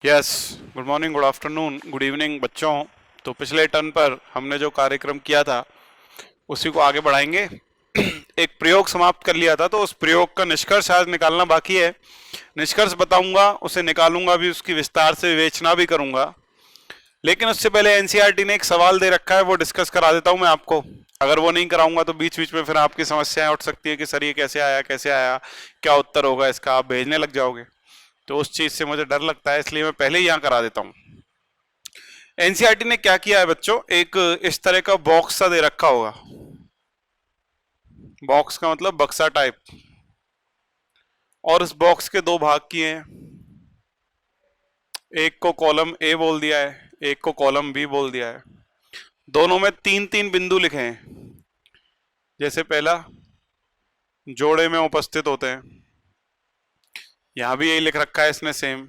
Yes, good morning, good afternoon, good evening बच्चों। तो पिछले टर्न पर हमने जो कार्यक्रम किया था उसी को आगे बढ़ाएंगे। एक प्रयोग समाप्त कर लिया था, तो उस प्रयोग का निष्कर्ष आज निकालना बाकी है। निष्कर्ष बताऊंगा, उसे निकालूंगा भी, उसकी विस्तार से विवेचना भी करूंगा। लेकिन उससे पहले एनसीईआरटी ने एक सवाल दे रखा है, वो डिस्कस करा देता हूं मैं आपको। अगर वो नहीं कराऊंगा तो बीच बीच में फिर आपकी समस्याएं उठ सकती है कि सर ये कैसे आया, क्या उत्तर होगा इसका, आप भेजने लग जाओगे। तो उस चीज से मुझे डर लगता है, इसलिए मैं पहले ही यहां करा देता हूं। एनसीईआरटी ने क्या किया है बच्चों, एक इस तरह का बॉक्स सा दे रखा होगा। बॉक्स का मतलब बक्सा टाइप, और इस बॉक्स के दो भाग किए हैं। एक को कॉलम ए बोल दिया है, एक को कॉलम बी बोल दिया है। दोनों में तीन तीन बिंदु लिखे हैं। जैसे पहला जोड़े में उपस्थित होते हैं, यहां भी यही लिख रखा है इसने सेम,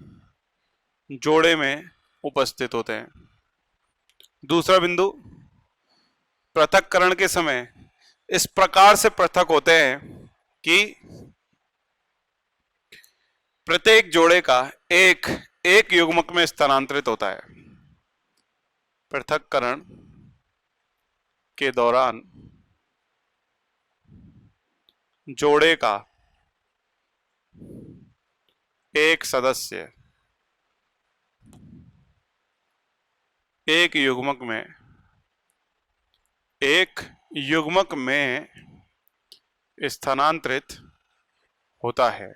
जोड़े में उपस्थित होते हैं। दूसरा बिंदु, पृथक्करण के समय इस प्रकार से पृथक होते हैं कि प्रत्येक जोड़े का एक एक युग्मक में स्थानांतरित होता है। पृथक्करण के दौरान जोड़े का एक सदस्य एक युग्मक में स्थानांतरित होता है।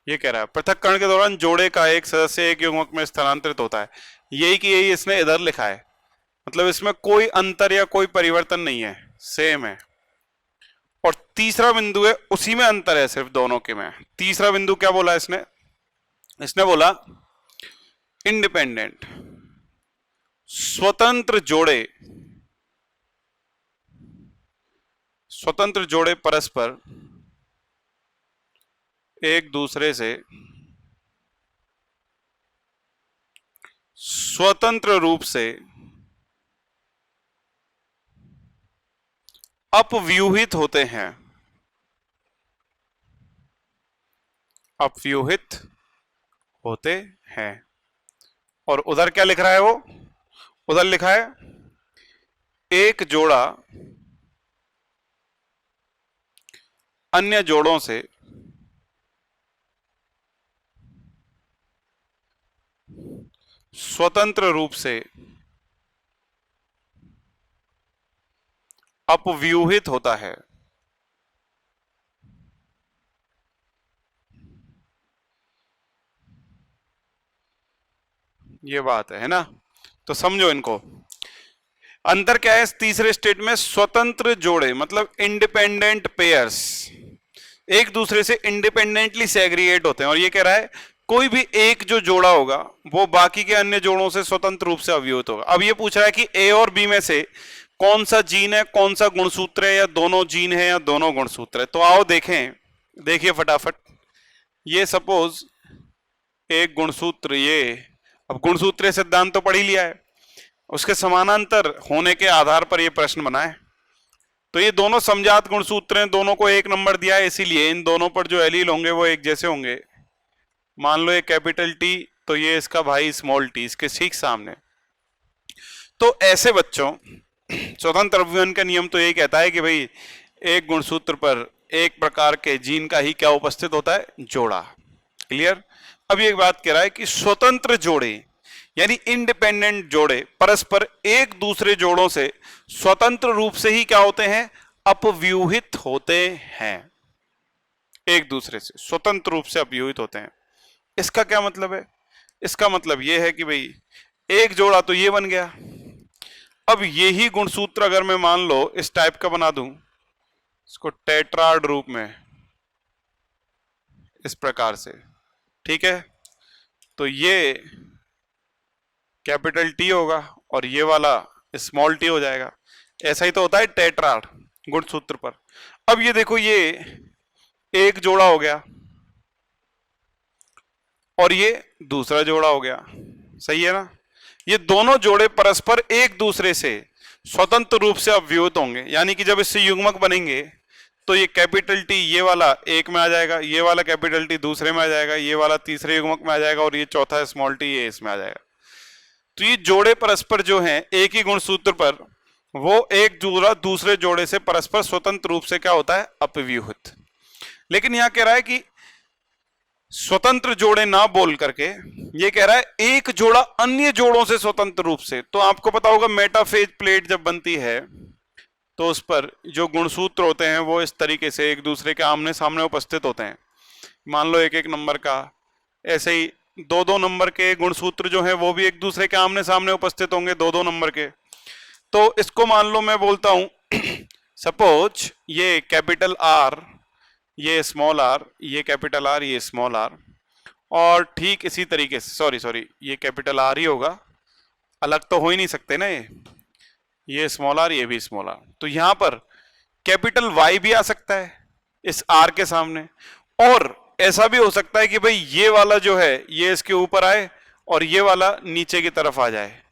ये कह रहा है पृथक्करण के दौरान जोड़े का एक सदस्य एक युग्मक में स्थानांतरित होता है। यही कि यही इसने इधर लिखा है, मतलब इसमें कोई अंतर या कोई परिवर्तन नहीं है, सेम है। और तीसरा बिंदु है, उसी में अंतर है सिर्फ दोनों के में। तीसरा बिंदु क्या बोला इसने, इसने बोला इंडिपेंडेंट, स्वतंत्र जोड़े परस्पर एक दूसरे से स्वतंत्र रूप से अपव्यूहित होते हैं। अपव्यूहित होते हैं। और उधर क्या लिख रहा है वो, उधर लिखा है एक जोड़ा अन्य जोड़ों से स्वतंत्र रूप से अपव्यूहित होता है। ये बात है ना, तो समझो इनको। अंतर क्या है इस तीसरे स्टेट में, स्वतंत्र जोड़े मतलब इंडिपेंडेंट पेयर्स एक दूसरे से इंडिपेंडेंटली सेग्रीगेट होते हैं। और ये कह रहा है कोई भी एक जो जोड़ा होगा वो बाकी के अन्य जोड़ों से स्वतंत्र रूप से अवयुक्त होगा। अब ये पूछ रहा है कि ए और बी में से कौन सा जीन है, कौन सा गुणसूत्र है, या दोनों जीन है या दोनों गुणसूत्र है। तो आओ देखें, देखिए फटाफट। ये सपोज एक गुणसूत्र, ये अब गुणसूत्र सिद्धांत तो पढ़ ही लिया है, उसके समानांतर होने के आधार पर यह प्रश्न बना है। तो ये दोनों समजात गुणसूत्र हैं, दोनों को एक नंबर दिया है, इसीलिए इन दोनों पर जो एलील होंगे वो एक जैसे होंगे। मान लो ये कैपिटल टी, तो ये इसका भाई स्मॉल टी, इसके ठीक सामने। तो ऐसे बच्चों, स्वतंत्र अपव्यवन का नियम तो यही कहता है कि भाई एक गुणसूत्र पर एक प्रकार के जीन का ही क्या उपस्थित होता है, जोड़ा। क्लियर। अब ये बात कह रहा है कि स्वतंत्र जोड़े यानी इंडिपेंडेंट जोड़े परस्पर एक दूसरे जोड़ों से स्वतंत्र रूप से ही क्या होते हैं, अपव्यूहित होते हैं। एक दूसरे से स्वतंत्र रूप से अपव्यूहित होते हैं। इसका क्या मतलब है, इसका मतलब यह है कि भाई एक जोड़ा तो ये बन गया। अब यही गुणसूत्र अगर मैं मान लो इस टाइप का बना दूं, इसको टेट्राड रूप में, इस प्रकार से, ठीक है, तो ये कैपिटल टी होगा और ये वाला स्मॉल टी हो जाएगा। ऐसा ही तो होता है टेट्राड गुणसूत्र पर। अब ये देखो, ये एक जोड़ा हो गया और ये दूसरा जोड़ा हो गया, सही है ना। ये दोनों जोड़े परस्पर एक दूसरे से स्वतंत्र रूप से अपव्यूहित होंगे, यानी कि जब इससे युग्मक बनेंगे तो ये कैपिटल टी ये वाला एक में आ जाएगा, ये वाला कैपिटल टी दूसरे में आ जाएगा, ये वाला तीसरे युग्मक में आ जाएगा और ये चौथा स्मॉल टी ये इसमें आ जाएगा। तो ये जोड़े परस्पर जो हैं एक ही गुणसूत्र पर, वो एक जोड़ा दूसरे जोड़े से परस्पर स्वतंत्र रूप से क्या होता है, अपव्यूहित। लेकिन यहां कह रहा है कि स्वतंत्र जोड़े ना बोल करके ये कह रहा है एक जोड़ा अन्य जोड़ों से स्वतंत्र रूप से। तो आपको पता होगा मेटाफेज प्लेट जब बनती है तो उस पर जो गुणसूत्र होते हैं वो इस तरीके से एक दूसरे के आमने सामने उपस्थित होते हैं। मान लो एक एक नंबर का, ऐसे ही दो दो नंबर के गुणसूत्र जो हैं वो भी एक दूसरे के आमने सामने उपस्थित होंगे, दो दो नंबर के। तो इसको मान लो मैं बोलता हूं सपोज ये कैपिटल आर, ये स्मॉल आर, ये कैपिटल आर, ये स्मॉल आर, और ठीक इसी तरीके से सॉरी ये कैपिटल आर ही होगा, अलग तो हो ही नहीं सकते ना, ये स्मॉल आर, ये भी स्मॉल आर। तो यहां पर कैपिटल वाई भी आ सकता है इस आर के सामने, और ऐसा भी हो सकता है कि भाई ये वाला जो है ये इसके ऊपर आए और ये वाला नीचे की तरफ आ जाए।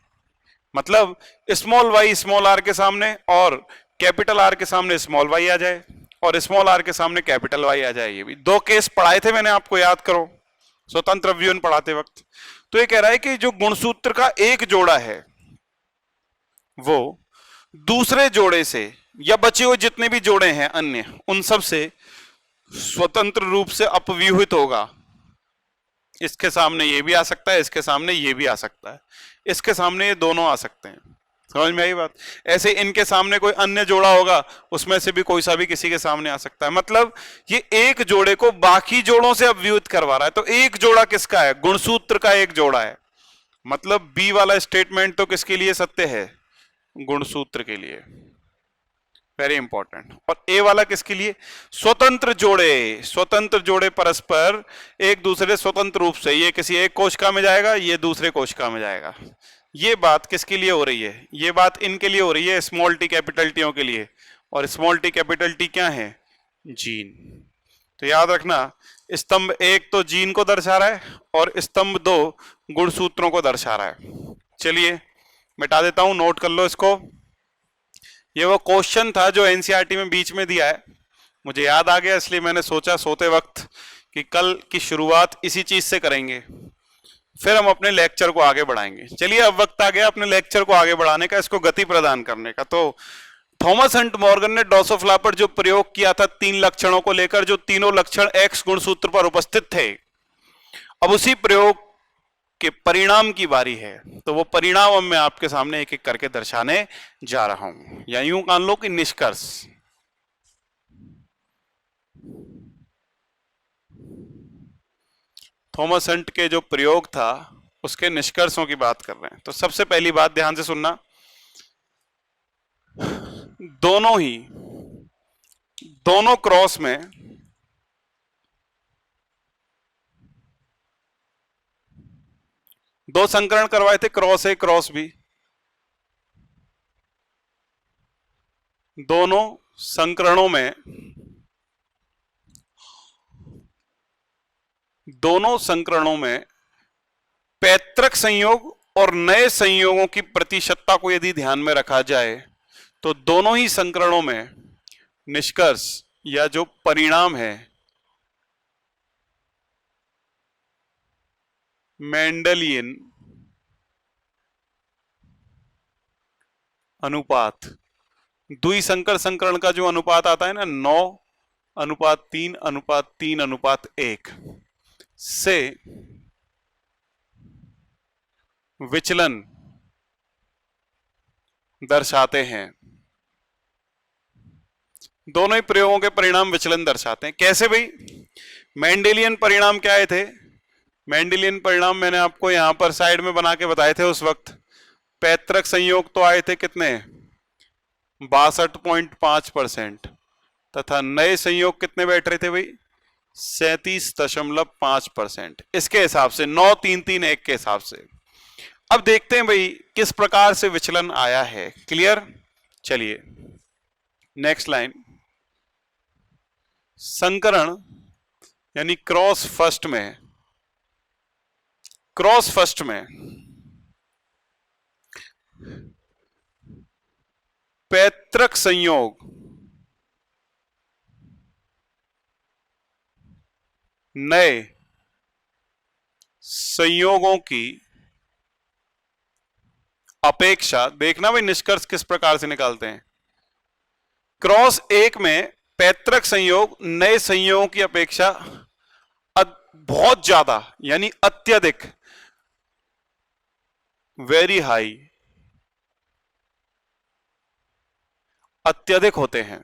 मतलब स्मॉल वाई स्मॉल आर के सामने और कैपिटल आर के सामने स्मॉल वाई आ जाए और स्मॉल आर के सामने कैपिटल वाई आ जाए। ये भी दो केस पढ़ाए थे मैंने, आपको याद करो स्वतंत्र अवयवन पढ़ाते वक्त। तो ये कह रहा है कि जो गुणसूत्र का एक जोड़ा है वो दूसरे जोड़े से या बचे हुए जितने भी जोड़े हैं अन्य उन सब से स्वतंत्र रूप से अपव्यूहित होगा। इसके सामने ये भी आ सकता है, इसके सामने ये भी आ सकता है, इसके सामने ये दोनों आ सकते हैं। समझ में आई बात? ऐसे इनके सामने कोई अन्य जोड़ा होगा, उसमें से भी कोई सा भी किसी के सामने आ सकता है। मतलब ये एक जोड़े को बाकी जोड़ों से अपव्यूहित करवा रहा है। तो एक जोड़ा किसका है? गुणसूत्र का एक जोड़ा है। मतलब बी वाला स्टेटमेंट तो किसके लिए सत्य है? गुणसूत्र के लिए। Very important. और ए वाला किसके लिए? स्वतंत्र जोड़े। स्वतंत्र जोड़े परस्पर एक दूसरे स्वतंत्र रूप से, ये किसी एक कोशिका में जाएगा, ये दूसरे कोशिका में जाएगा। ये बात किसके लिए हो रही है? ये बात इनके लिए हो रही है, स्मॉल टी कैपिटल टीओ के लिए। और स्मॉल टी कैपिटल टी क्या है? जीन। तो याद रखना, स्तंभ एक तो जीन को दर्शा रहा है और स्तंभ दो गुणसूत्रों को दर्शा रहा है। चलिए मिटा देता हूं, नोट कर लो इसको। ये वो क्वेश्चन था जो एनसीईआरटी में बीच में दिया है, मुझे याद आ गया, इसलिए मैंने सोचा सोते वक्त कि कल की शुरुआत इसी चीज से करेंगे, फिर हम अपने लेक्चर को आगे बढ़ाएंगे। चलिए अब वक्त आ गया अपने लेक्चर को आगे बढ़ाने का, इसको गति प्रदान करने का। तो थॉमस हंट मॉर्गन ने ड्रोसोफ्ला पर जो प्रयोग किया था तीन लक्षणों को लेकर, जो तीनों लक्षण एक्स गुणसूत्र पर उपस्थित थे, अब उसी प्रयोग के परिणाम की बारी है। तो वो परिणाम अब मैं आपके सामने एक एक करके दर्शाने जा रहा हूं, या यूं मान लो कि निष्कर्ष। थॉमस हंट के जो प्रयोग था उसके निष्कर्षों की बात कर रहे हैं। तो सबसे पहली बात ध्यान से सुनना, दोनों क्रॉस में दो संकरण करवाए थे, क्रॉस ए क्रॉस बी। दोनों संकरणों में पैतृक संयोग और नए संयोगों की प्रतिशतता को यदि ध्यान में रखा जाए तो दोनों ही संकरणों में निष्कर्ष या जो परिणाम है मेंडलियन अनुपात, द्विसंकर संकरण का जो अनुपात आता है ना, 9:3:3:1 से विचलन दर्शाते हैं। दोनों ही प्रयोगों के परिणाम विचलन दर्शाते हैं। कैसे भाई? मेंडेलियन परिणाम क्या आए थे? मेंडेलियन परिणाम मैंने आपको यहां पर साइड में बना के बताए थे उस वक्त। पैतृक संयोग तो आए थे कितने? 62.5%। तथा नए संयोग कितने बैठ रहे थे भाई? 37.5%। इसके हिसाब से 9:3:3:1 के हिसाब से। अब देखते हैं भाई किस प्रकार से विचलन आया है। क्लियर? चलिए नेक्स्ट लाइन। संकरण यानी क्रॉस फर्स्ट में पैतृक संयोग नए संयोगों की अपेक्षा, देखना भाई निष्कर्ष किस प्रकार से निकालते हैं। क्रॉस एक में पैतृक संयोग नए संयोगों की अपेक्षा बहुत ज्यादा यानी अत्यधिक, वेरी हाई, अत्यधिक होते हैं।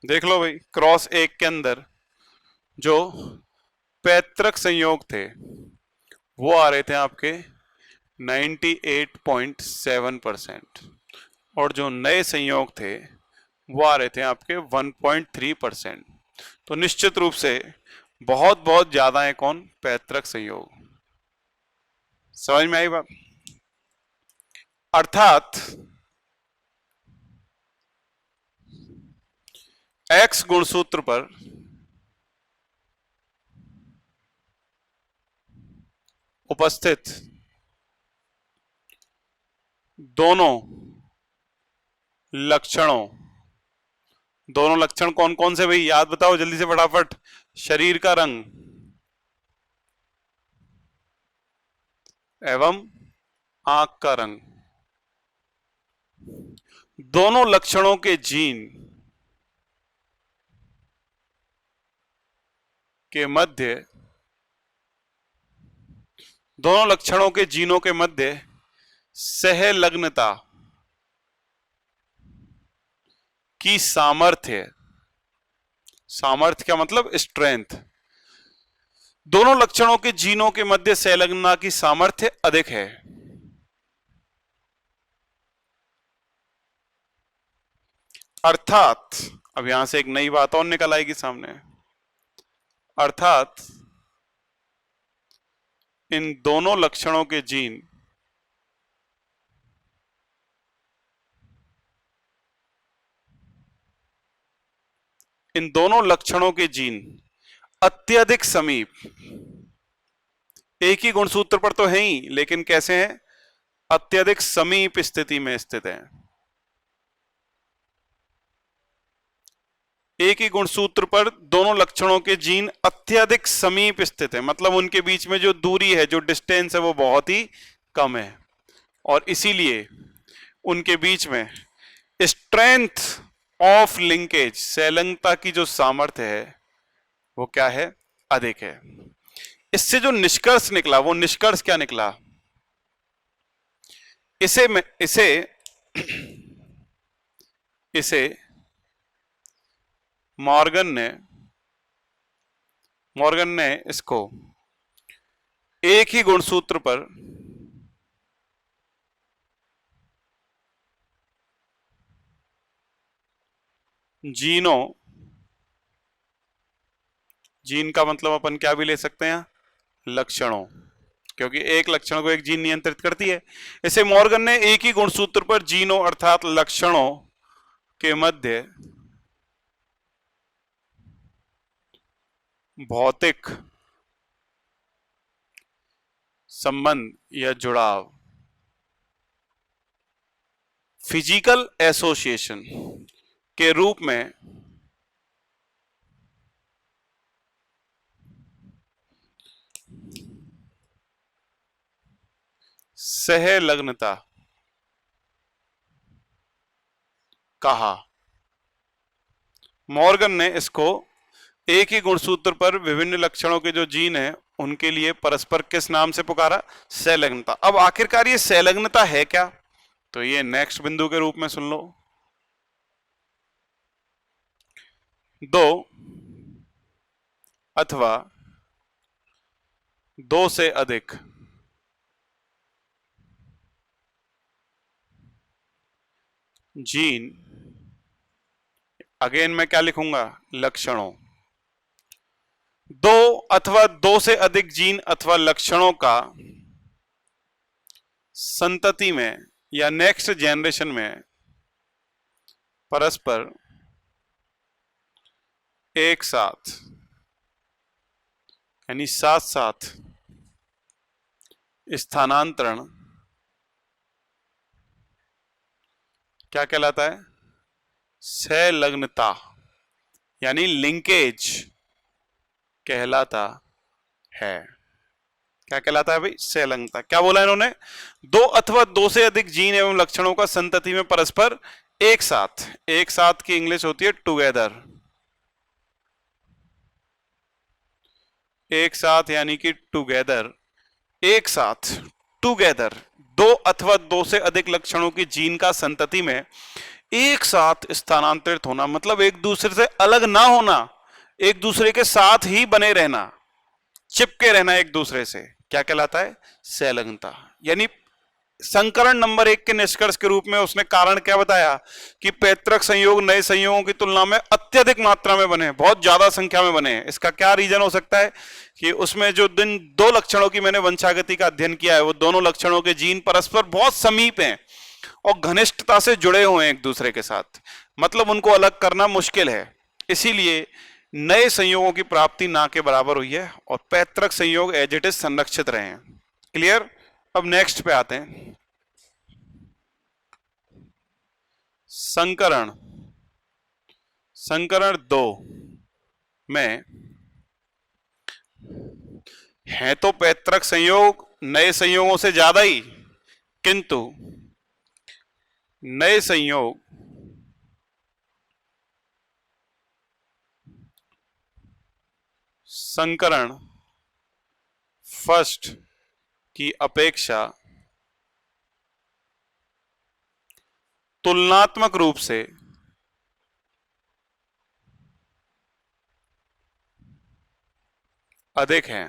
देख लो भाई, क्रॉस एक के अंदर जो पैतृक संयोग थे वो आ रहे थे आपके 98.7% और जो नए संयोग थे वो आ रहे थे आपके 1.3%। तो निश्चित रूप से बहुत बहुत ज्यादा है कौन, पैतृक संयोग। समझ में आई बात? अर्थात x गुणसूत्र पर उपस्थित दोनों लक्षणों, दोनों लक्षण कौन कौन से भाई, याद बताओ जल्दी से फटाफट। शरीर का रंग एवं आंख का रंग, दोनों लक्षणों के जीन के मध्य, दोनों लक्षणों के जीनों के मध्य सहलग्नता की सामर्थ्य, सामर्थ्य का मतलब स्ट्रेंथ, दोनों लक्षणों के जीनों के मध्य सहलग्नता की सामर्थ्य अधिक है। अर्थात अब यहां से एक नई बात और निकल आएगी सामने, अर्थात इन दोनों लक्षणों के जीन इन दोनों लक्षणों के जीन अत्यधिक समीप, एक ही गुणसूत्र पर तो है ही लेकिन कैसे हैं, अत्यधिक समीप स्थिति में स्थित है। एक ही गुणसूत्र पर दोनों लक्षणों के जीन अत्यधिक समीप स्थित है, मतलब उनके बीच में जो दूरी है, जो डिस्टेंस है वो बहुत ही कम है और इसीलिए उनके बीच में स्ट्रेंथ ऑफ लिंकेज, संलग्नता की जो सामर्थ्य है वो क्या है, अधिक है। इससे जो निष्कर्ष निकला वो निष्कर्ष क्या निकला, इसे इसे मॉर्गन ने इसको एक ही गुणसूत्र पर जीनों, जीन का मतलब अपन क्या भी ले सकते हैं, लक्षणों, क्योंकि एक लक्षण को एक जीन नियंत्रित करती है। इसे मॉर्गन ने एक ही गुणसूत्र पर जीनों अर्थात लक्षणों के मध्य भौतिक संबंध या जुड़ाव, फिजिकल एसोसिएशन के रूप में सहलग्नता कहा। मॉर्गन ने इसको एक ही गुणसूत्र पर विभिन्न लक्षणों के जो जीन हैं उनके लिए परस्पर किस नाम से पुकारा, सहलग्नता। अब आखिरकार ये सहलग्नता है क्या, तो ये नेक्स्ट बिंदु के रूप में सुन लो। दो अथवा दो से अधिक जीन, अगेन मैं क्या लिखूंगा, लक्षणों, दो अथवा दो से अधिक जीन अथवा लक्षणों का संतति में या नेक्स्ट जनरेशन में परस्पर एक साथ यानी साथ साथ स्थानांतरण क्या कहलाता है? संलग्नता यानी लिंकेज कहलाता है। क्या कहलाता है भाई? संलग्नता। क्या बोला इन्होंने? दो अथवा दो से अधिक जीन एवं लक्षणों का संतति में परस्पर एक साथ, एक साथ की इंग्लिश होती है टुगेदर। एक साथ यानी कि टुगेदर, एक साथ, टुगेदर, दो अथवा दो से अधिक लक्षणों की जीन का संतति में एक साथ स्थानांतरित होना, मतलब एक दूसरे से अलग ना होना, एक दूसरे के साथ ही बने रहना, चिपके रहना एक दूसरे से, क्या कहलाता है? संलग्नता। यानी संकरण नंबर 1 के निष्कर्ष के रूप में उसने कारण क्या बताया कि पैतृक संयोग नए संयोगों की तुलना में अत्यधिक मात्रा में बने, बहुत ज्यादा संख्या में बने। इसका क्या रीजन हो सकता है कि उसमें जो दो लक्षणों की मैंने वंशागति का अध्ययन किया है, वो दोनों लक्षणों के जीन परस्पर बहुत समीप हैं और घनिष्ठता से जुड़े हुए हैं एक दूसरे के साथ, मतलब उनको अलग करना मुश्किल है। इसीलिए नए संयोगों की प्राप्ति ना के बराबर हुई है और पैतृक संयोग एज इट इज संरक्षित रहे हैं। क्लियर? अब नेक्स्ट पे आते हैं। संकरण, संकरण 2 में है तो पैतृक संयोग नए संयोगों से ज्यादा ही, किंतु नए संयोग संकरण फर्स्ट की अपेक्षा तुलनात्मक रूप से अधिक हैं।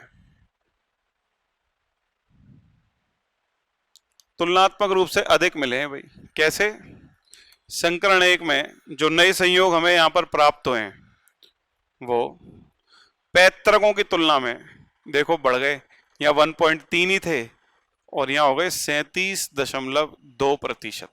तुलनात्मक रूप से अधिक मिले हैं भाई। कैसे? संकरण 1 में जो नए संयोग हमें यहां पर प्राप्त हुए हैं वो पैतृकों की तुलना में देखो बढ़ गए। यहाँ 1.3 ही थे और यहाँ हो गए 37.2%।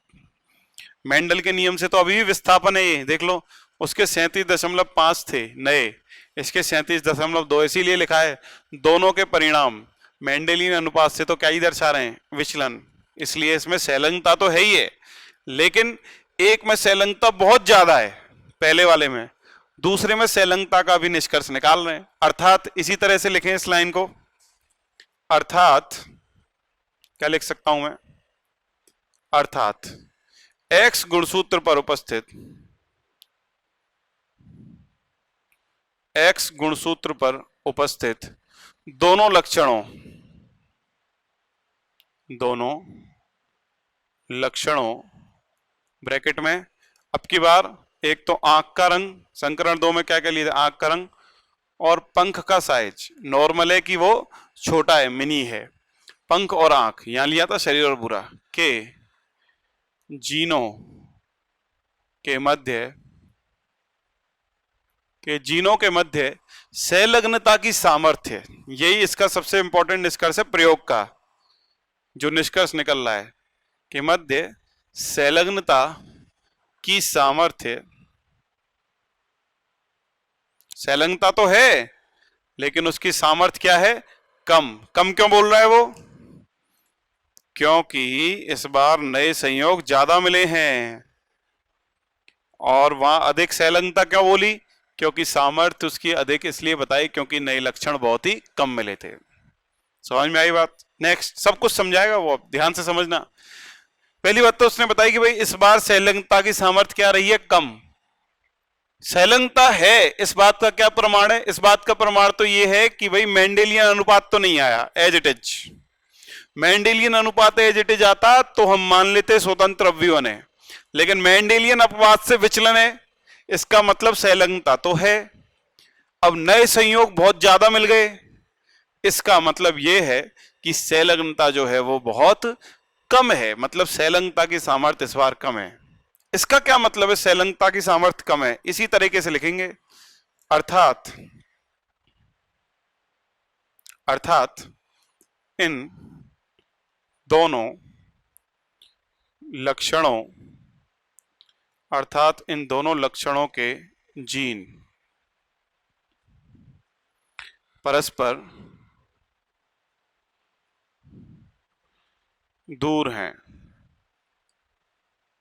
मेंडल के नियम से तो अभी भी विस्थापन है, ये देख लो। उसके 37.5 थे नए, इसके 37.2, इसीलिए लिखा है दोनों के परिणाम मेंडेलियन अनुपात से तो क्या ही दर्शा रहे हैं? विचलन। इसलिए इसमें संलग्नता तो है ही है, लेकिन एक में संलग्नता बहुत ज्यादा है पहले वाले में, दूसरे में संलग्नता का भी निष्कर्ष निकाल रहे हैं। अर्थात इसी तरह से लिखें इस लाइन को, अर्थात क्या लिख सकता हूं मैं? अर्थात x गुणसूत्र पर उपस्थित, x गुणसूत्र पर उपस्थित दोनों लक्षणों ब्रैकेट में, अब की बार एक तो आंख का रंग, संकरण 2 में क्या कह लिया था? आंख का रंग, और पंख का साइज नॉर्मल है कि वो छोटा है, मिनी है। पंख और आंख यहां लिया था शरीर और बुरा के जीनों के मध्य संलग्नता की सामर्थ्य, यही इसका सबसे इंपॉर्टेंट निष्कर्ष है प्रयोग का। जो निष्कर्ष निकल रहा है कि मध्य संलग्नता की सामर्थ्य, संलग्नता तो है लेकिन उसकी सामर्थ्य क्या है? कम। कम क्यों बोल रहा है वो? क्योंकि इस बार नए संयोग ज्यादा मिले हैं। और वहां अधिक संलग्नता क्यों बोली? क्योंकि सामर्थ्य उसकी अधिक इसलिए बताई क्योंकि नए लक्षण बहुत ही कम मिले थे। समझ में आई बात? नेक्स्ट सब कुछ समझाएगा वो, ध्यान से समझना। पहली बात तो उसने बताई कि भाई इस बार संलग्नता की सामर्थ्य क्या रही है? कम। संलग्नता है, इस बात का क्या प्रमाण है? इस बात का प्रमाण तो ये है कि भाई मेंडेलियन अनुपात तो नहीं आया एज इट इज। मेंडेलियन अनुपात एज इट इज आता तो हम मान लेते स्वतंत्र अवयवन है, लेकिन मेंडेलियन अपवाद से विचलन है, इसका मतलब संलग्नता तो है। अब नए संयोग बहुत ज्यादा मिल गए, इसका मतलब यह है कि संलग्नता जो है वो बहुत कम है, मतलब संलग्नता की सामर्थ्य इस बार कम है। इसका क्या मतलब है? संलग्नता की सामर्थ्य कम है, इसी तरीके से लिखेंगे, अर्थात इन दोनों लक्षणों के जीन परस्पर दूर हैं,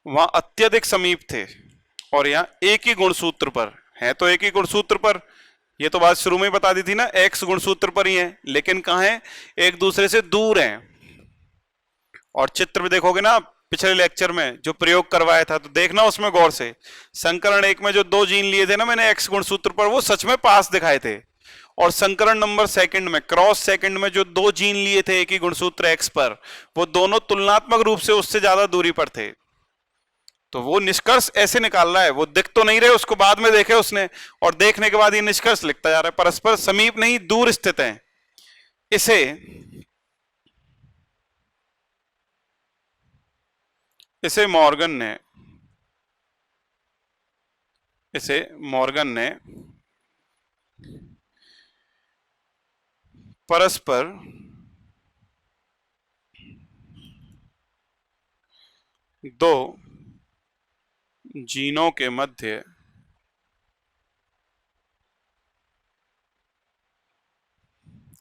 वहां अत्यधिक समीप थे, और यहाँ एक ही गुणसूत्र पर है, तो एक ही गुणसूत्र पर, ये तो बात शुरू में ही बता दी थी ना, एक्स गुणसूत्र पर ही है, लेकिन कहाँ है, एक दूसरे से दूर हैं। और चित्र में देखोगे ना, पिछले लेक्चर में जो प्रयोग करवाया था, तो देखना उसमें गौर से, संकरण एक में जो 2 जीन लिए थे ना मैंने एक्स गुणसूत्र पर, वो सच में पास दिखाए थे। और संकरण नंबर सेकंड में, क्रॉस सेकंड में जो 2 जीन लिए थे एक ही गुणसूत्र एक्स पर, वो दोनों तुलनात्मक रूप से उससे ज्यादा दूरी पर थे। तो वो निष्कर्ष ऐसे निकाल रहा है, वो दिख तो नहीं रहे, उसको बाद में देखे उसने, और देखने के बाद ये निष्कर्ष लिखता जा रहा है, परस्पर समीप नहीं दूर स्थित हैं। इसे इसे मॉर्गन ने परस्पर दो जीनों के मध्य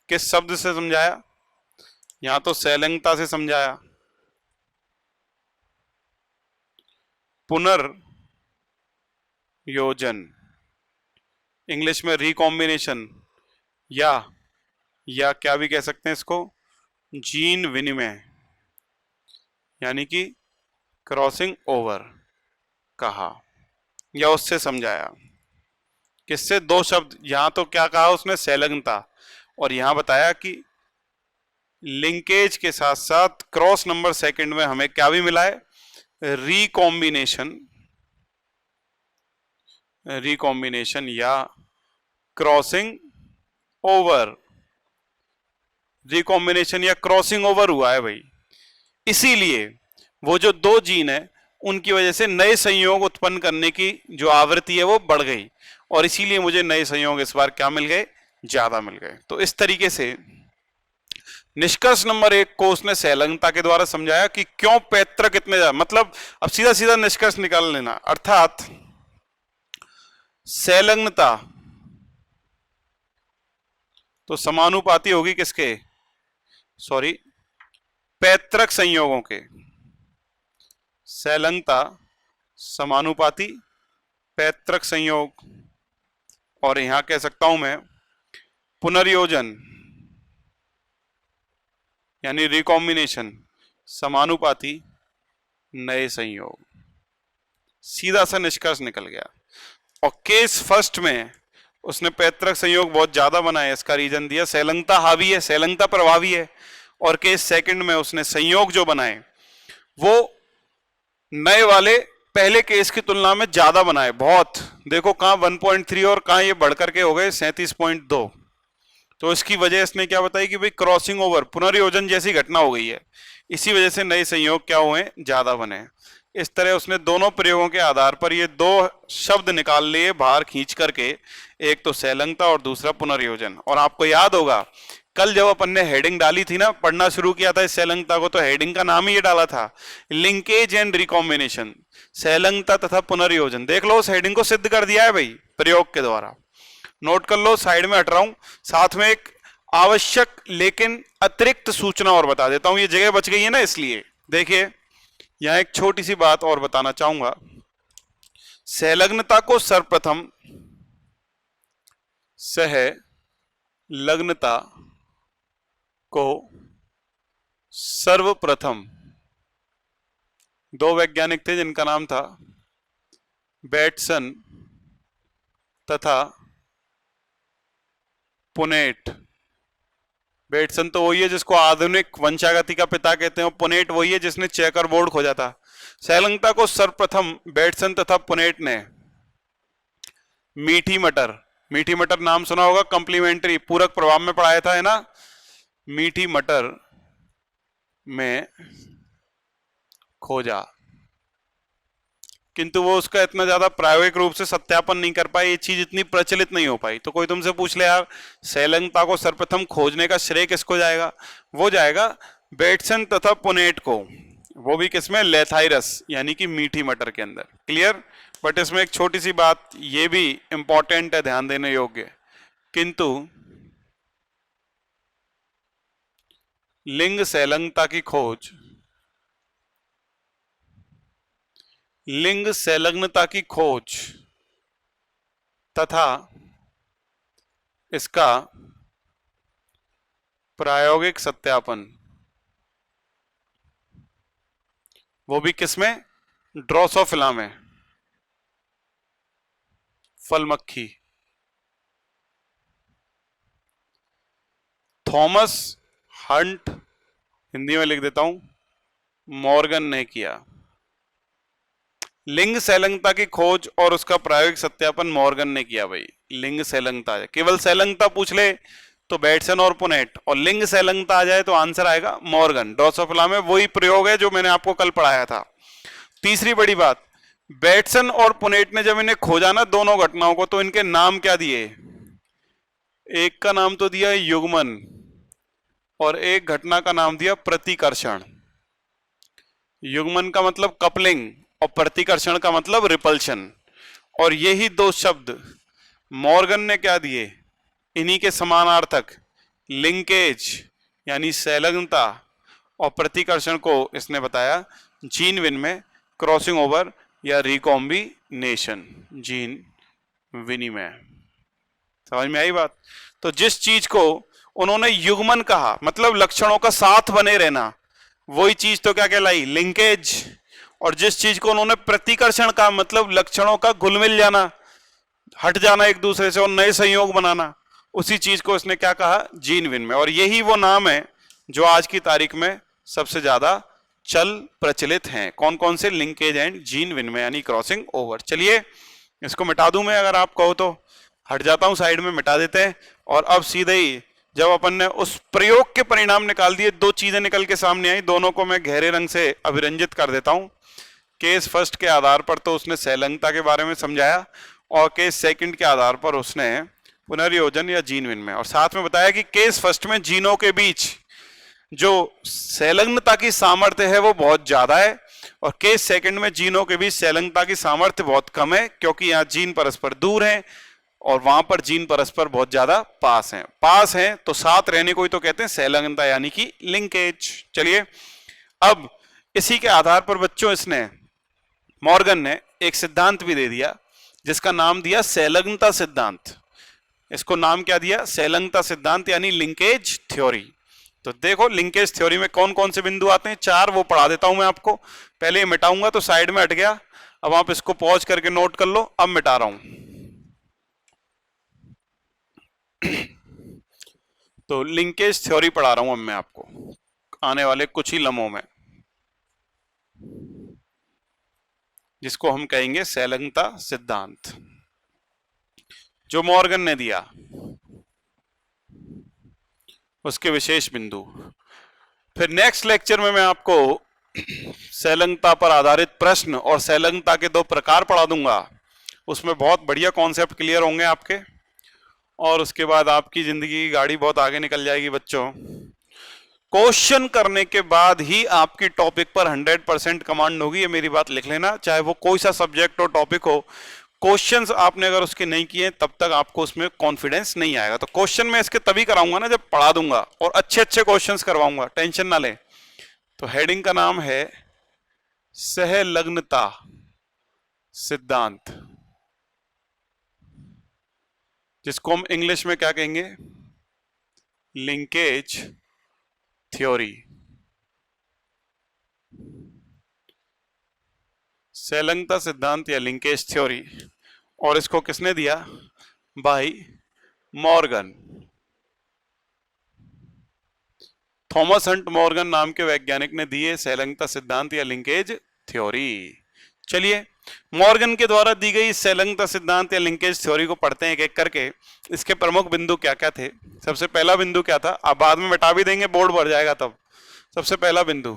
किस शब्द से समझाया, यहां तो सैलंगता से समझाया, पुनर्योजन, इंग्लिश में रिकॉम्बिनेशन, या क्या भी कह सकते हैं इसको, जीन विनिमय, यानी कि क्रॉसिंग ओवर कहा, या उससे समझाया। किससे, 2 शब्द, यहां तो क्या कहा उसने, संलग्नता, और यहां बताया कि लिंकेज के साथ साथ क्रॉस नंबर सेकंड में हमें क्या भी मिला है, रिकॉम्बिनेशन या क्रॉसिंग ओवर, रिकॉम्बिनेशन या क्रॉसिंग ओवर हुआ है भाई। इसीलिए वो जो 2 जीन है, उनकी वजह से नए संयोग उत्पन्न करने की जो आवृत्ति है वो बढ़ गई, और इसीलिए मुझे नए संयोग इस बार क्या मिल गए, ज्यादा मिल गए। तो इस तरीके से निष्कर्ष नंबर 1 को उसने संलग्नता के द्वारा समझाया कि क्यों पैतृक इतने ज्यादा, मतलब अब सीधा सीधा निष्कर्ष निकाल लेना, अर्थात संलग्नता तो समानुपाती होगी किसके, सॉरी, पैतृक संयोगों के। संलग्नता समानुपाती पैतृक संयोग, और यहां कह सकता हूं मैं पुनर्योजन यानी रिकॉम्बिनेशन समानुपाती नए संयोग। सीधा सा निष्कर्ष निकल गया। और केस फर्स्ट में उसने पैतृक संयोग बहुत ज्यादा बनाए, इसका रीजन दिया संलग्नता हावी है, संलग्नता प्रभावी है। और केस सेकंड में उसने संयोग जो बनाए वो नए वाले पहले केस की तुलना में ज्यादा बनाए, बहुत, देखो कहां 1.3 और कहां ये बढ़कर के हो गए 37.2। तो इसकी वजह इसने क्या बताई कि भाई क्रॉसिंग ओवर, पुनर्योजन जैसी घटना हो गई है, इसी वजह से नए संयोग क्या हुए, ज्यादा बने। इस तरह उसने दोनों प्रयोगों के आधार पर ये 2 शब्द निकाल लिए बाहर खींच करके, एक तो संलग्नता और दूसरा पुनर्योजन। और आपको याद होगा कल जब अपन ने हेडिंग डाली थी ना, पढ़ना शुरू किया था इस संलग्नता को, तो हेडिंग का नाम ही ये डाला था, लिंकेज एंड रिकॉम्बिनेशन, संलग्नता तथा पुनर्योजन। देख लो उस हेडिंग को सिद्ध कर दिया है भाई प्रयोग के द्वारा, नोट कर लो, साइड में हट रहा हूं। साथ में एक आवश्यक लेकिन अतिरिक्त सूचना और बता देता हूं, ये जगह बच गई है ना इसलिए। देखिए यहां एक छोटी सी बात और बताना चाहूंगा, संलग्नता को सर्वप्रथम लग्नता को सर्वप्रथम 2 वैज्ञानिक थे जिनका नाम था बेटसन तथा पुनेट। बेटसन तो वही है जिसको आधुनिक वंशागति का पिता कहते हैं, और पुनेट वही है जिसने चेकर बोर्ड खोजा था। संलग्नता को सर्वप्रथम बेटसन तथा पुनेट ने मीठी मटर नाम सुना होगा, कॉम्प्लीमेंट्री पूरक प्रभाव में पढ़ाया था, है ना, मीठी मटर में खोजा, किंतु वो उसका इतना ज्यादा प्रायोगिक रूप से सत्यापन नहीं कर पाए, ये चीज इतनी प्रचलित नहीं हो पाई। तो कोई तुमसे पूछ ले यार संलग्नता को सर्वप्रथम खोजने का श्रेय किसको जाएगा, वो जाएगा बेटसन तथा पुनेट को, वो भी किसमें, लेथाइरस यानी कि मीठी मटर के अंदर। क्लियर। बट इसमें एक छोटी सी बात ये भी इंपॉर्टेंट है, ध्यान देने योग्य, किंतु लिंग संलग्नता की खोज लिंग संलग्नता की खोज तथा इसका प्रायोगिक सत्यापन, वो भी किसमें? ड्रोसोफिला में, फल मक्खी। थॉमस हंट, हिंदी में लिख देता हूं, मॉर्गन ने किया। लिंग संलग्नता की खोज और उसका प्रायोगिक सत्यापन मॉर्गन ने किया। भाई लिंग संलग्नता, केवल संलग्नता पूछ ले तो बैटसन और पुनेट, और लिंग संलग्नता आ जाए तो आंसर आएगा मॉर्गन। ड्रोसोफिला में वही प्रयोग है जो मैंने आपको कल पढ़ाया था। तीसरी बड़ी बात, बैटसन और पुनेट ने जब इन्हें खोजा ना दोनों घटनाओं को, तो इनके नाम क्या दिए? एक का नाम तो दिया युग्मन और एक घटना का नाम दिया प्रतिकर्षण। युग्मन का मतलब कपलिंग और प्रतिकर्षण का मतलब रिपल्शन। और यही दो शब्द मॉर्गन ने क्या दिए? इन्हीं के समानार्थक लिंकेज यानी संलग्नता और प्रतिकर्षण को इसने बताया जीन विनिमय, क्रॉसिंग ओवर या रिकॉम्बिनेशन, जीन विनिमय। समझ में आई बात? तो जिस चीज को उन्होंने युग्मन कहा मतलब लक्षणों का साथ बने रहना, वही चीज तो क्या कहलाई? लिंकेज। और जिस चीज को उन्होंने प्रतिकर्षण कहा मतलब लक्षणों का घुल मिल जाना, हट जाना एक दूसरे से और नए संयोग बनाना, उसी चीज को इसने क्या कहा? जीन विनिमय। और यही वो नाम है जो आज की तारीख में सबसे ज्यादा चल प्रचलित हैं। कौन कौन से? लिंकेज एंड जीन विनिमय यानी क्रॉसिंग ओवर। चलिए इसको मिटा दूं मैं, अगर आप कहो तो हट जाता हूं साइड में, मिटा देते हैं। और अब सीधे ही जब अपन ने उस प्रयोग के परिणाम निकाल दिए, दो चीजें निकल के सामने आई, दोनों को मैं गहरे रंग से अभिरंजित कर देता हूं। केस फर्स्ट के आधार पर तो उसने संलग्नता के बारे में समझाया, और केस सेकंड के आधार पर उसने पुनर्योजन या जीन विनिमय, और साथ में बताया कि केस फर्स्ट में जीनों के बीच जो संलग्नता की सामर्थ्य है वो बहुत ज्यादा है, और केस सेकंड में जीनों के बीच संलग्नता की सामर्थ्य बहुत कम है, क्योंकि यहाँ जीन परस्पर दूर हैं और वहां पर जीन परस्पर बहुत ज्यादा पास हैं। पास हैं तो साथ रहने को ही तो कहते हैं संलग्नता यानी कि लिंकेज। चलिए अब इसी के आधार पर बच्चों इसने, मॉर्गन ने एक सिद्धांत भी दे दिया जिसका नाम दिया संलग्नता सिद्धांत। इसको नाम क्या दिया? संलग्नता सिद्धांत यानी लिंकेज थ्योरी। तो देखो लिंकेज थ्योरी में कौन कौन से बिंदु आते हैं, चार, वो पढ़ा देता हूं मैं आपको। पहले ये मिटाऊंगा तो साइड में हट गया, अब आप इसको पॉज करके नोट कर लो, अब मिटा रहा हूं। तो लिंकेज थ्योरी पढ़ा रहा हूं अब मैं आपको आने वाले कुछ ही लम्हों में, जिसको हम कहेंगे संलग्नता सिद्धांत, जो मॉर्गन ने दिया, उसके विशेष बिंदु। फिर नेक्स्ट लेक्चर में मैं आपको संलग्नता पर आधारित प्रश्न और संलग्नता के दो प्रकार पढ़ा दूंगा। उसमें बहुत बढ़िया कॉन्सेप्ट क्लियर होंगे आपके, और उसके बाद आपकी जिंदगी की गाड़ी बहुत आगे निकल जाएगी बच्चों। क्वेश्चन करने के बाद ही आपकी टॉपिक पर 100% कमांड होगी, ये मेरी बात लिख लेना, चाहे वो कोई सा सब्जेक्ट हो, टॉपिक हो। क्वेश्चंस आपने अगर उसके नहीं किए तब तक आपको उसमें कॉन्फिडेंस नहीं आएगा। तो क्वेश्चन मैं इसके तभी कराऊंगा ना जब पढ़ा दूंगा, और अच्छे अच्छे क्वेश्चंस करवाऊंगा, टेंशन ना लें। तो हेडिंग का नाम है सहलग्नता सिद्धांत, जिसको हम इंग्लिश में क्या कहेंगे? Linkage theory. संलग्नता सिद्धांत या लिंकेज थ्योरी, और इसको किसने दिया? Bye Morgan. Thomas Hunt Morgan नाम के वैज्ञानिक ने दिए संलग्नता सिद्धांत या लिंकेज थ्योरी। चलिए मॉर्गन के द्वारा दी गई संलग्नता सिद्धांत या लिंकेज थ्योरी को पढ़ते हैं एक एक करके। इसके प्रमुख बिंदु क्या क्या थे? सबसे पहला बिंदु क्या था? आप बाद में मिटा भी देंगे, बोर्ड भर जाएगा तब। सबसे पहला बिंदु,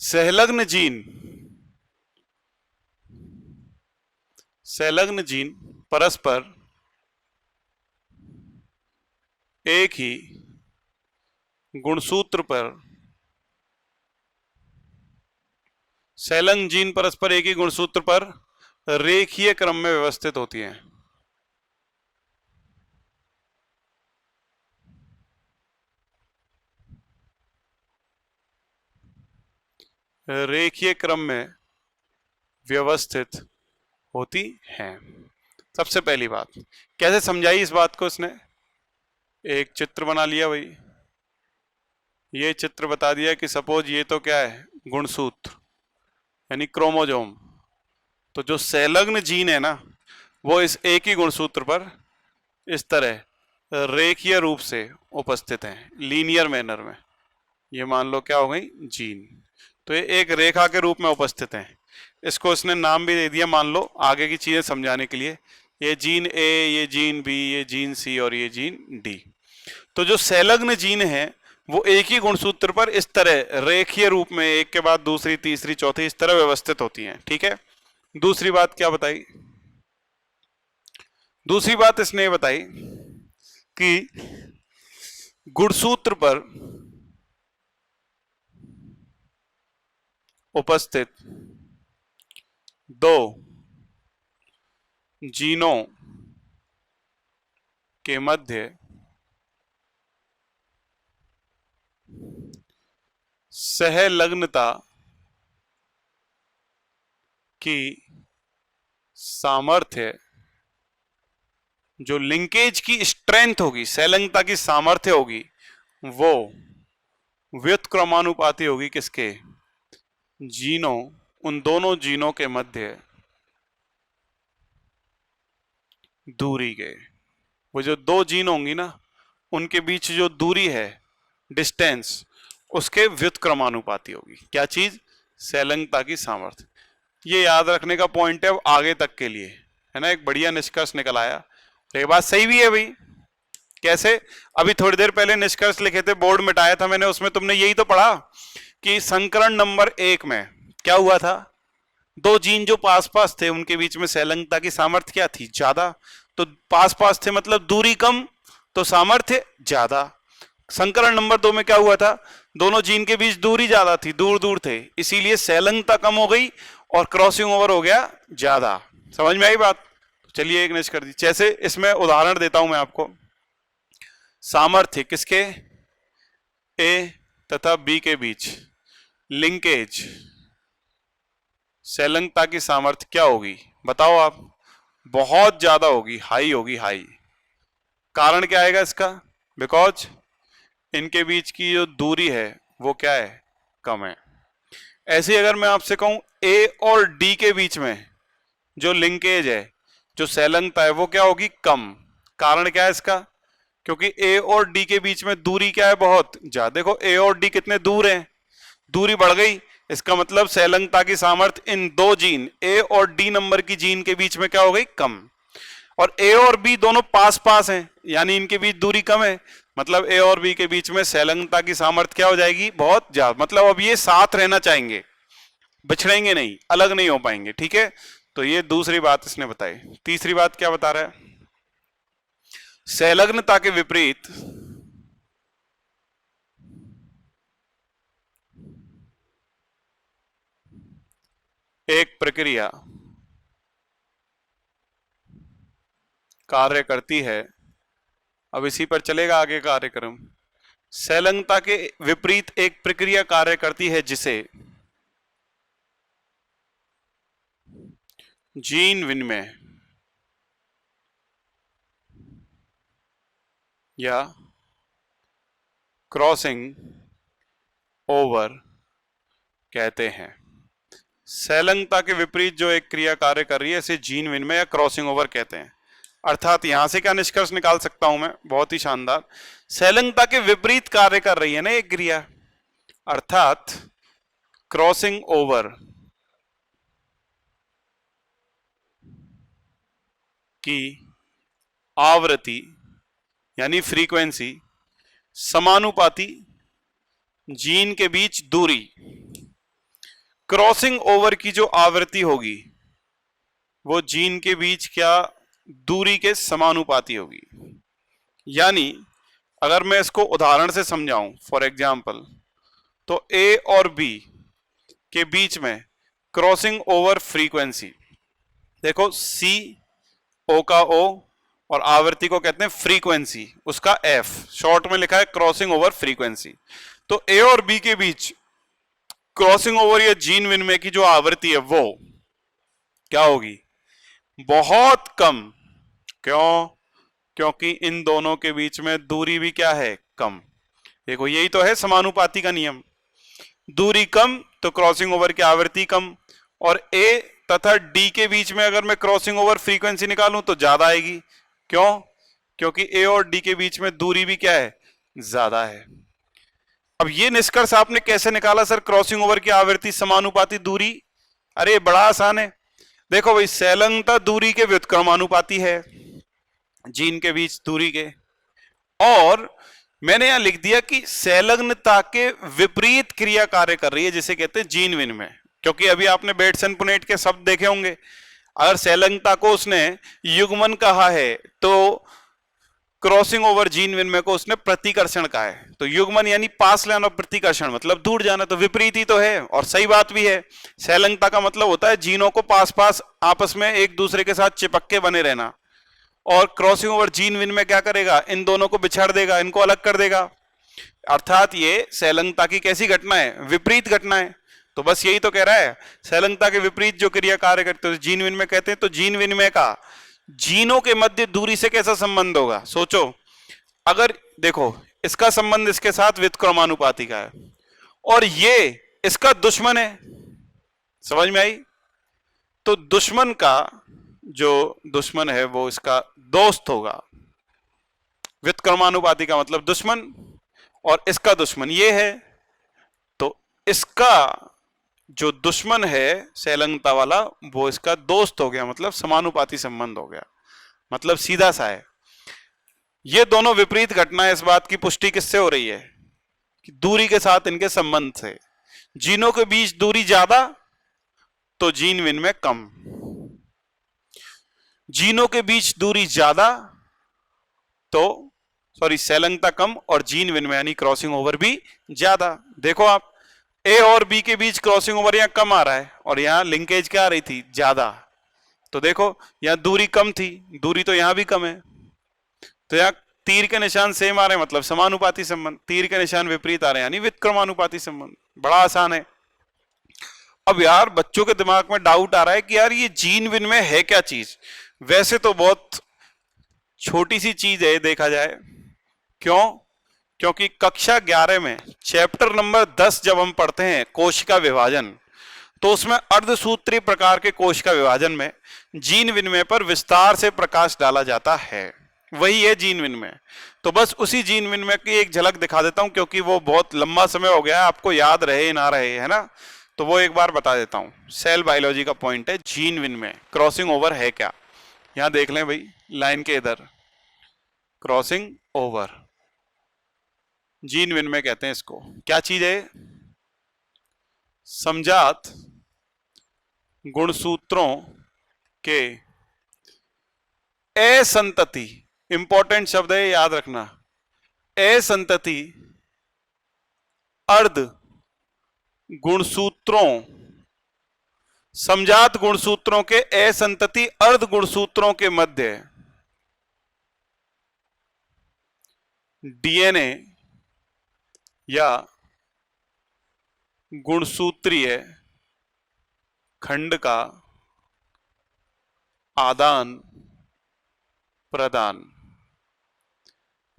संलग्न जीन, संलग्न जीन परस्पर एक ही गुणसूत्र पर, संलग्न जीन परस्पर एक ही गुणसूत्र पर रेखीय क्रम में व्यवस्थित होती हैं। रेखीय क्रम में व्यवस्थित होती हैं। सबसे पहली बात कैसे समझाई इस बात को इसने, एक चित्र बना लिया भाई, ये चित्र बता दिया कि सपोज ये तो क्या है, गुणसूत्र यानी क्रोमोजोम। तो जो संलग्न जीन है ना वो इस एक ही गुणसूत्र पर इस तरह रेखीय रूप से उपस्थित हैं, लीनियर मैनर में। ये मान लो क्या हो गई, जीन। तो ये एक रेखा के रूप में उपस्थित हैं। इसको इसने नाम भी दे दिया, मान लो आगे की चीजें समझाने के लिए, ये जीन ए, ये जीन बी, ये जीन सी और ये जीन डी। तो जो संलग्न जीन है वो एक ही गुणसूत्र पर इस तरह रेखीय रूप में एक के बाद दूसरी, तीसरी, चौथी इस तरह व्यवस्थित होती हैं। ठीक है। दूसरी बात क्या बताई, दूसरी बात इसने ये बताई कि गुणसूत्र पर उपस्थित दो जीनों के मध्य सहलग्नता की सामर्थ्य, जो लिंकेज की स्ट्रेंथ होगी, संलग्नता की सामर्थ्य होगी, वो व्युत्क्रमानुपाती होगी किसके, जीनों, उन दोनों जीनों के मध्य दूरी के। वो जो दो जीन होंगी ना उनके बीच जो दूरी है, डिस्टेंस, उसके व्युत्क्रमानुपाती होगी। क्या चीज, संलग्नता की सामर्थ्य। ये याद रखने का पॉइंट है अब आगे तक के लिए, है ना। एक बढ़िया निष्कर्ष निकल आया। ये बात सही भी है भाई। कैसे, अभी थोड़ी देर पहले निष्कर्ष लिखे थे, बोर्ड मिटाया था मैंने, उसमें तुमने यही तो पढ़ा कि संकरण नंबर 1 में क्या हुआ था, दो जीन जो पास पास थे उनके बीच में संलग्नता की सामर्थ्य क्या थी, ज्यादा। तो पास पास थे मतलब दूरी कम, तो सामर्थ्य ज्यादा। संकरण नंबर 2 में क्या हुआ था, दोनों जीन के बीच दूरी ज्यादा थी, दूर दूर थे, इसीलिए संलग्नता कम हो गई और क्रॉसिंग ओवर हो गया ज्यादा। समझ में आई बात। चलिए एक निष्कर्ष दी, जैसे इसमें उदाहरण देता हूं मैं आपको। सामर्थ्य किसके, ए तथा बी के बीच लिंकेज, संलग्नता की सामर्थ्य क्या होगी बताओ आप, बहुत ज्यादा होगी, हाई होगी, हाई। कारण क्या आएगा इसका, बिकॉज इनके बीच की जो दूरी है वो क्या है, कम है। ऐसे ही अगर मैं आपसे कहूं ए और डी के बीच में जो लिंकेज है, जो संलग्नता है, वो क्या होगी, कम। कारण क्या है इसका, क्योंकि ए और डी के बीच में दूरी क्या है, बहुत ज्यादा। देखो ए और डी कितने दूर हैं, दूरी बढ़ गई, इसका मतलब संलग्नता की सामर्थ्य इन दो जीन ए और डी नंबर की जीन के बीच में क्या हो गई, कम। और ए और बी दोनों पास पास हैं, यानी इनके बीच दूरी कम है, मतलब ए और बी के बीच में संलग्नता की सामर्थ्य क्या हो जाएगी, बहुत ज्यादा। मतलब अब ये साथ रहना चाहेंगे, बिछड़ेंगे नहीं, अलग नहीं हो पाएंगे। ठीक है। तो ये दूसरी बात इसने बताई। तीसरी बात क्या बता रहा है, संलग्नता के विपरीत एक प्रक्रिया कार्य करती है। अब इसी पर चलेगा आगे कार्यक्रम। संलग्नता के विपरीत एक प्रक्रिया कार्य करती है जिसे जीन विनिमय या क्रॉसिंग ओवर कहते हैं। संलग्नता के विपरीत जो एक क्रिया कार्य कर रही है इसे जीन विनिमय या क्रॉसिंग ओवर कहते हैं। अर्थात यहां से क्या निष्कर्ष निकाल सकता हूं मैं, बहुत ही शानदार, संलग्नता के विपरीत कार्य कर रही है ना एक क्रिया, अर्थात क्रॉसिंग ओवर की आवृत्ति यानी फ्रीक्वेंसी समानुपाती जीन के बीच दूरी, क्रॉसिंग ओवर की जो आवृत्ति होगी वो जीन के बीच क्या, दूरी के समानुपाती होगी। यानी अगर मैं इसको उदाहरण से समझाऊं, फॉर एग्जाम्पल, तो ए और बी के बीच में क्रॉसिंग ओवर फ्रीक्वेंसी, देखो सी, ओ का ओ और आवृत्ति को कहते हैं फ्रीक्वेंसी, उसका एफ, शॉर्ट में लिखा है क्रॉसिंग ओवर फ्रीक्वेंसी। तो ए और बी के बीच क्रॉसिंग ओवर या जीन विनिमय की जो आवृत्ति है वो क्या होगी? बहुत कम। क्यों? क्योंकि इन दोनों के बीच में दूरी भी क्या है? कम। देखो यही तो है समानुपाती का नियम। दूरी कम तो क्रॉसिंग ओवर की आवृत्ति कम, और ए तथा डी के बीच में अगर मैं क्रॉसिंग ओवर फ्रीक्वेंसी निकालूं तो ज्यादा आएगी। क्यों? क्योंकि ए और डी के बीच में दूरी भी क्या है? ज्यादा है। अब ये निष्कर्ष आपने कैसे निकाला सर, क्रॉसिंग ओवर की आवृत्ति समानुपाती दूरी? अरे बड़ा आसान है। देखो भाई, संलग्नता दूरी के व्युत्क्रमानुपाती है, जीन के बीच दूरी के। और मैंने यहां लिख दिया कि संलग्नता के विपरीत क्रिया कार्य कर रही है, जिसे कहते हैं जीन विनिमय। क्योंकि अभी आपने बेटसन पुनेट के शब्द देखे होंगे। अगर संलग्नता को उसने युग्मन कहा है तो क्रॉसिंग ओवर जीन विनिमय को उसने प्रतिकर्षण कहा है। तो युग्मन यानी पास लेना, प्रतिकर्षण मतलब दूर जाना, तो विपरीत ही तो है और सही बात भी है। संलग्नता का मतलब होता है जीनों को पास पास आपस में एक दूसरे के साथ चिपक के बने रहना। और क्रॉसिंग ओवर जीन विनिमय क्या करेगा? इन दोनों को बिछाड़ देगा, इनको अलग कर देगा। अर्थात ये संलग्नता की कैसी घटना है? विपरीत घटना है। तो बस यही तो कह रहा है, संलग्नता के विपरीत जो क्रिया कार्य करते हैं जीन विनिमय कहते हैं। तो जीन विनिमय का जीनों के मध्य दूरी से कैसा संबंध होगा? सोचो, अगर देखो इसका संबंध इसके साथ व्युत्क्रमानुपाती का है और ये इसका दुश्मन है, समझ में आई? तो दुश्मन का जो दुश्मन है वो इसका दोस्त होगा। व्युत्क्रमानुपाती का मतलब दुश्मन, और इसका दुश्मन ये है, तो इसका जो दुश्मन है संलग्नता वाला वो इसका दोस्त हो गया, मतलब समानुपाती संबंध हो गया। मतलब सीधा सा है। ये दोनों विपरीत घटनाएं, इस बात की पुष्टि किससे हो रही है? कि दूरी के साथ इनके संबंध से। जीनों के बीच दूरी ज्यादा तो जीन विनिमय कम, जीनों के बीच दूरी ज्यादा तो संलग्नता कम और जीन विनिमय यानी क्रॉसिंग ओवर भी ज्यादा। देखो आप, ए और बी के बीच क्रॉसिंग ओवर यहां कम आ रहा है और यहां लिंकेज क्या आ रही थी? ज्यादा। तो देखो यहां दूरी कम थी, दूरी तो यहां भी कम है। तो यहां तीर के निशान सेम आ रहे हैं, मतलब समानुपाती संबंध। तीर के निशान विपरीत आ रहे हैं यानी व्युत्क्रमानुपाती संबंध। बड़ा आसान है। अब यार बच्चों के दिमाग में डाउट आ रहा है कि यार ये जीन विनिमय है क्या चीज? वैसे तो बहुत छोटी सी चीज है देखा जाए। क्यों? क्योंकि कक्षा 11 में चैप्टर नंबर 10 जब हम पढ़ते हैं कोशिका विभाजन, तो उसमें अर्धसूत्री प्रकार के कोशिका विभाजन में जीन विनिमय पर विस्तार से प्रकाश डाला जाता है। वही है जीन विनिमय। तो बस उसी जीन विनिमय की एक झलक दिखा देता हूं, क्योंकि वो बहुत लंबा समय हो गया है, आपको याद रहे ना रहे, है ना? तो वो एक बार बता देता हूं। सेल बायोलॉजी का पॉइंट है जीन विनिमय। क्रॉसिंग ओवर है क्या? यहां देख लें भाई, लाइन के इधर क्रॉसिंग ओवर, जीन विनिमय कहते हैं इसको। क्या चीज है? समजात गुणसूत्रों के असंतति, इंपॉर्टेंट शब्द है, याद रखना। असंतति अर्ध गुणसूत्रों, समजात गुणसूत्रों के असंतति अर्ध गुणसूत्रों के मध्य डीएनए या गुणसूत्रीय खंड का आदान प्रदान।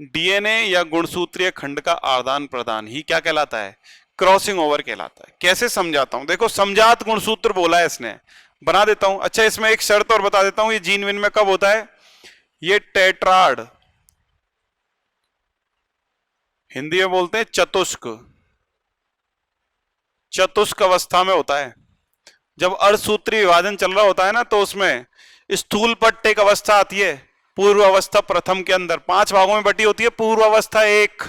डीएनए या गुणसूत्रीय खंड का आदान प्रदान ही क्या कहलाता है? क्रॉसिंग ओवर कहलाता है। कैसे समझाता हूं, देखो समजात गुणसूत्र बोला है इसने, बना देता हूं। अच्छा, इसमें एक शर्त और बता देता हूं, ये जीन विनिमय कब होता है? ये टेट्राड, हिंदी में बोलते हैं चतुष्क, चतुष्क अवस्था में होता है। जब अर्धसूत्री विभाजन चल रहा होता है ना, तो उसमें स्थूल पट्ट एक अवस्था आती है, पूर्व अवस्था प्रथम के अंदर 5 भागों में बटी होती है पूर्व अवस्था एक।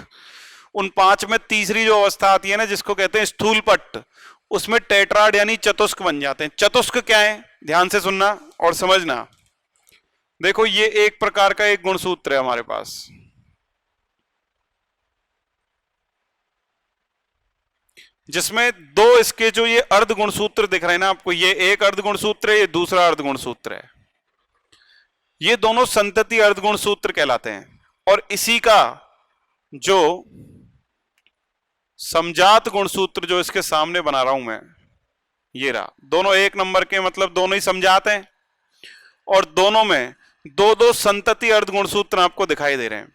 उन 5 में तीसरी जो अवस्था आती है ना, जिसको कहते हैं स्थूल पट्ट, उसमें टेट्राड यानी चतुष्क बन जाते हैं। चतुष्क क्या है? ध्यान से सुनना और समझना। देखो ये एक प्रकार का एक गुणसूत्र है हमारे पास, जिसमें दो इसके जो ये अर्ध गुणसूत्र दिख रहे हैं ना आपको, ये एक अर्ध गुणसूत्र है, ये दूसरा अर्ध गुणसूत्र है। ये दोनों संतति अर्ध गुणसूत्र कहलाते हैं। और इसी का जो समजात गुणसूत्र जो इसके सामने बना रहा हूं मैं, ये रहा, दोनों एक नंबर के, मतलब दोनों ही समझात हैं, और दोनों में दो दो संतति अर्ध गुणसूत्र आपको दिखाई दे रहे हैं।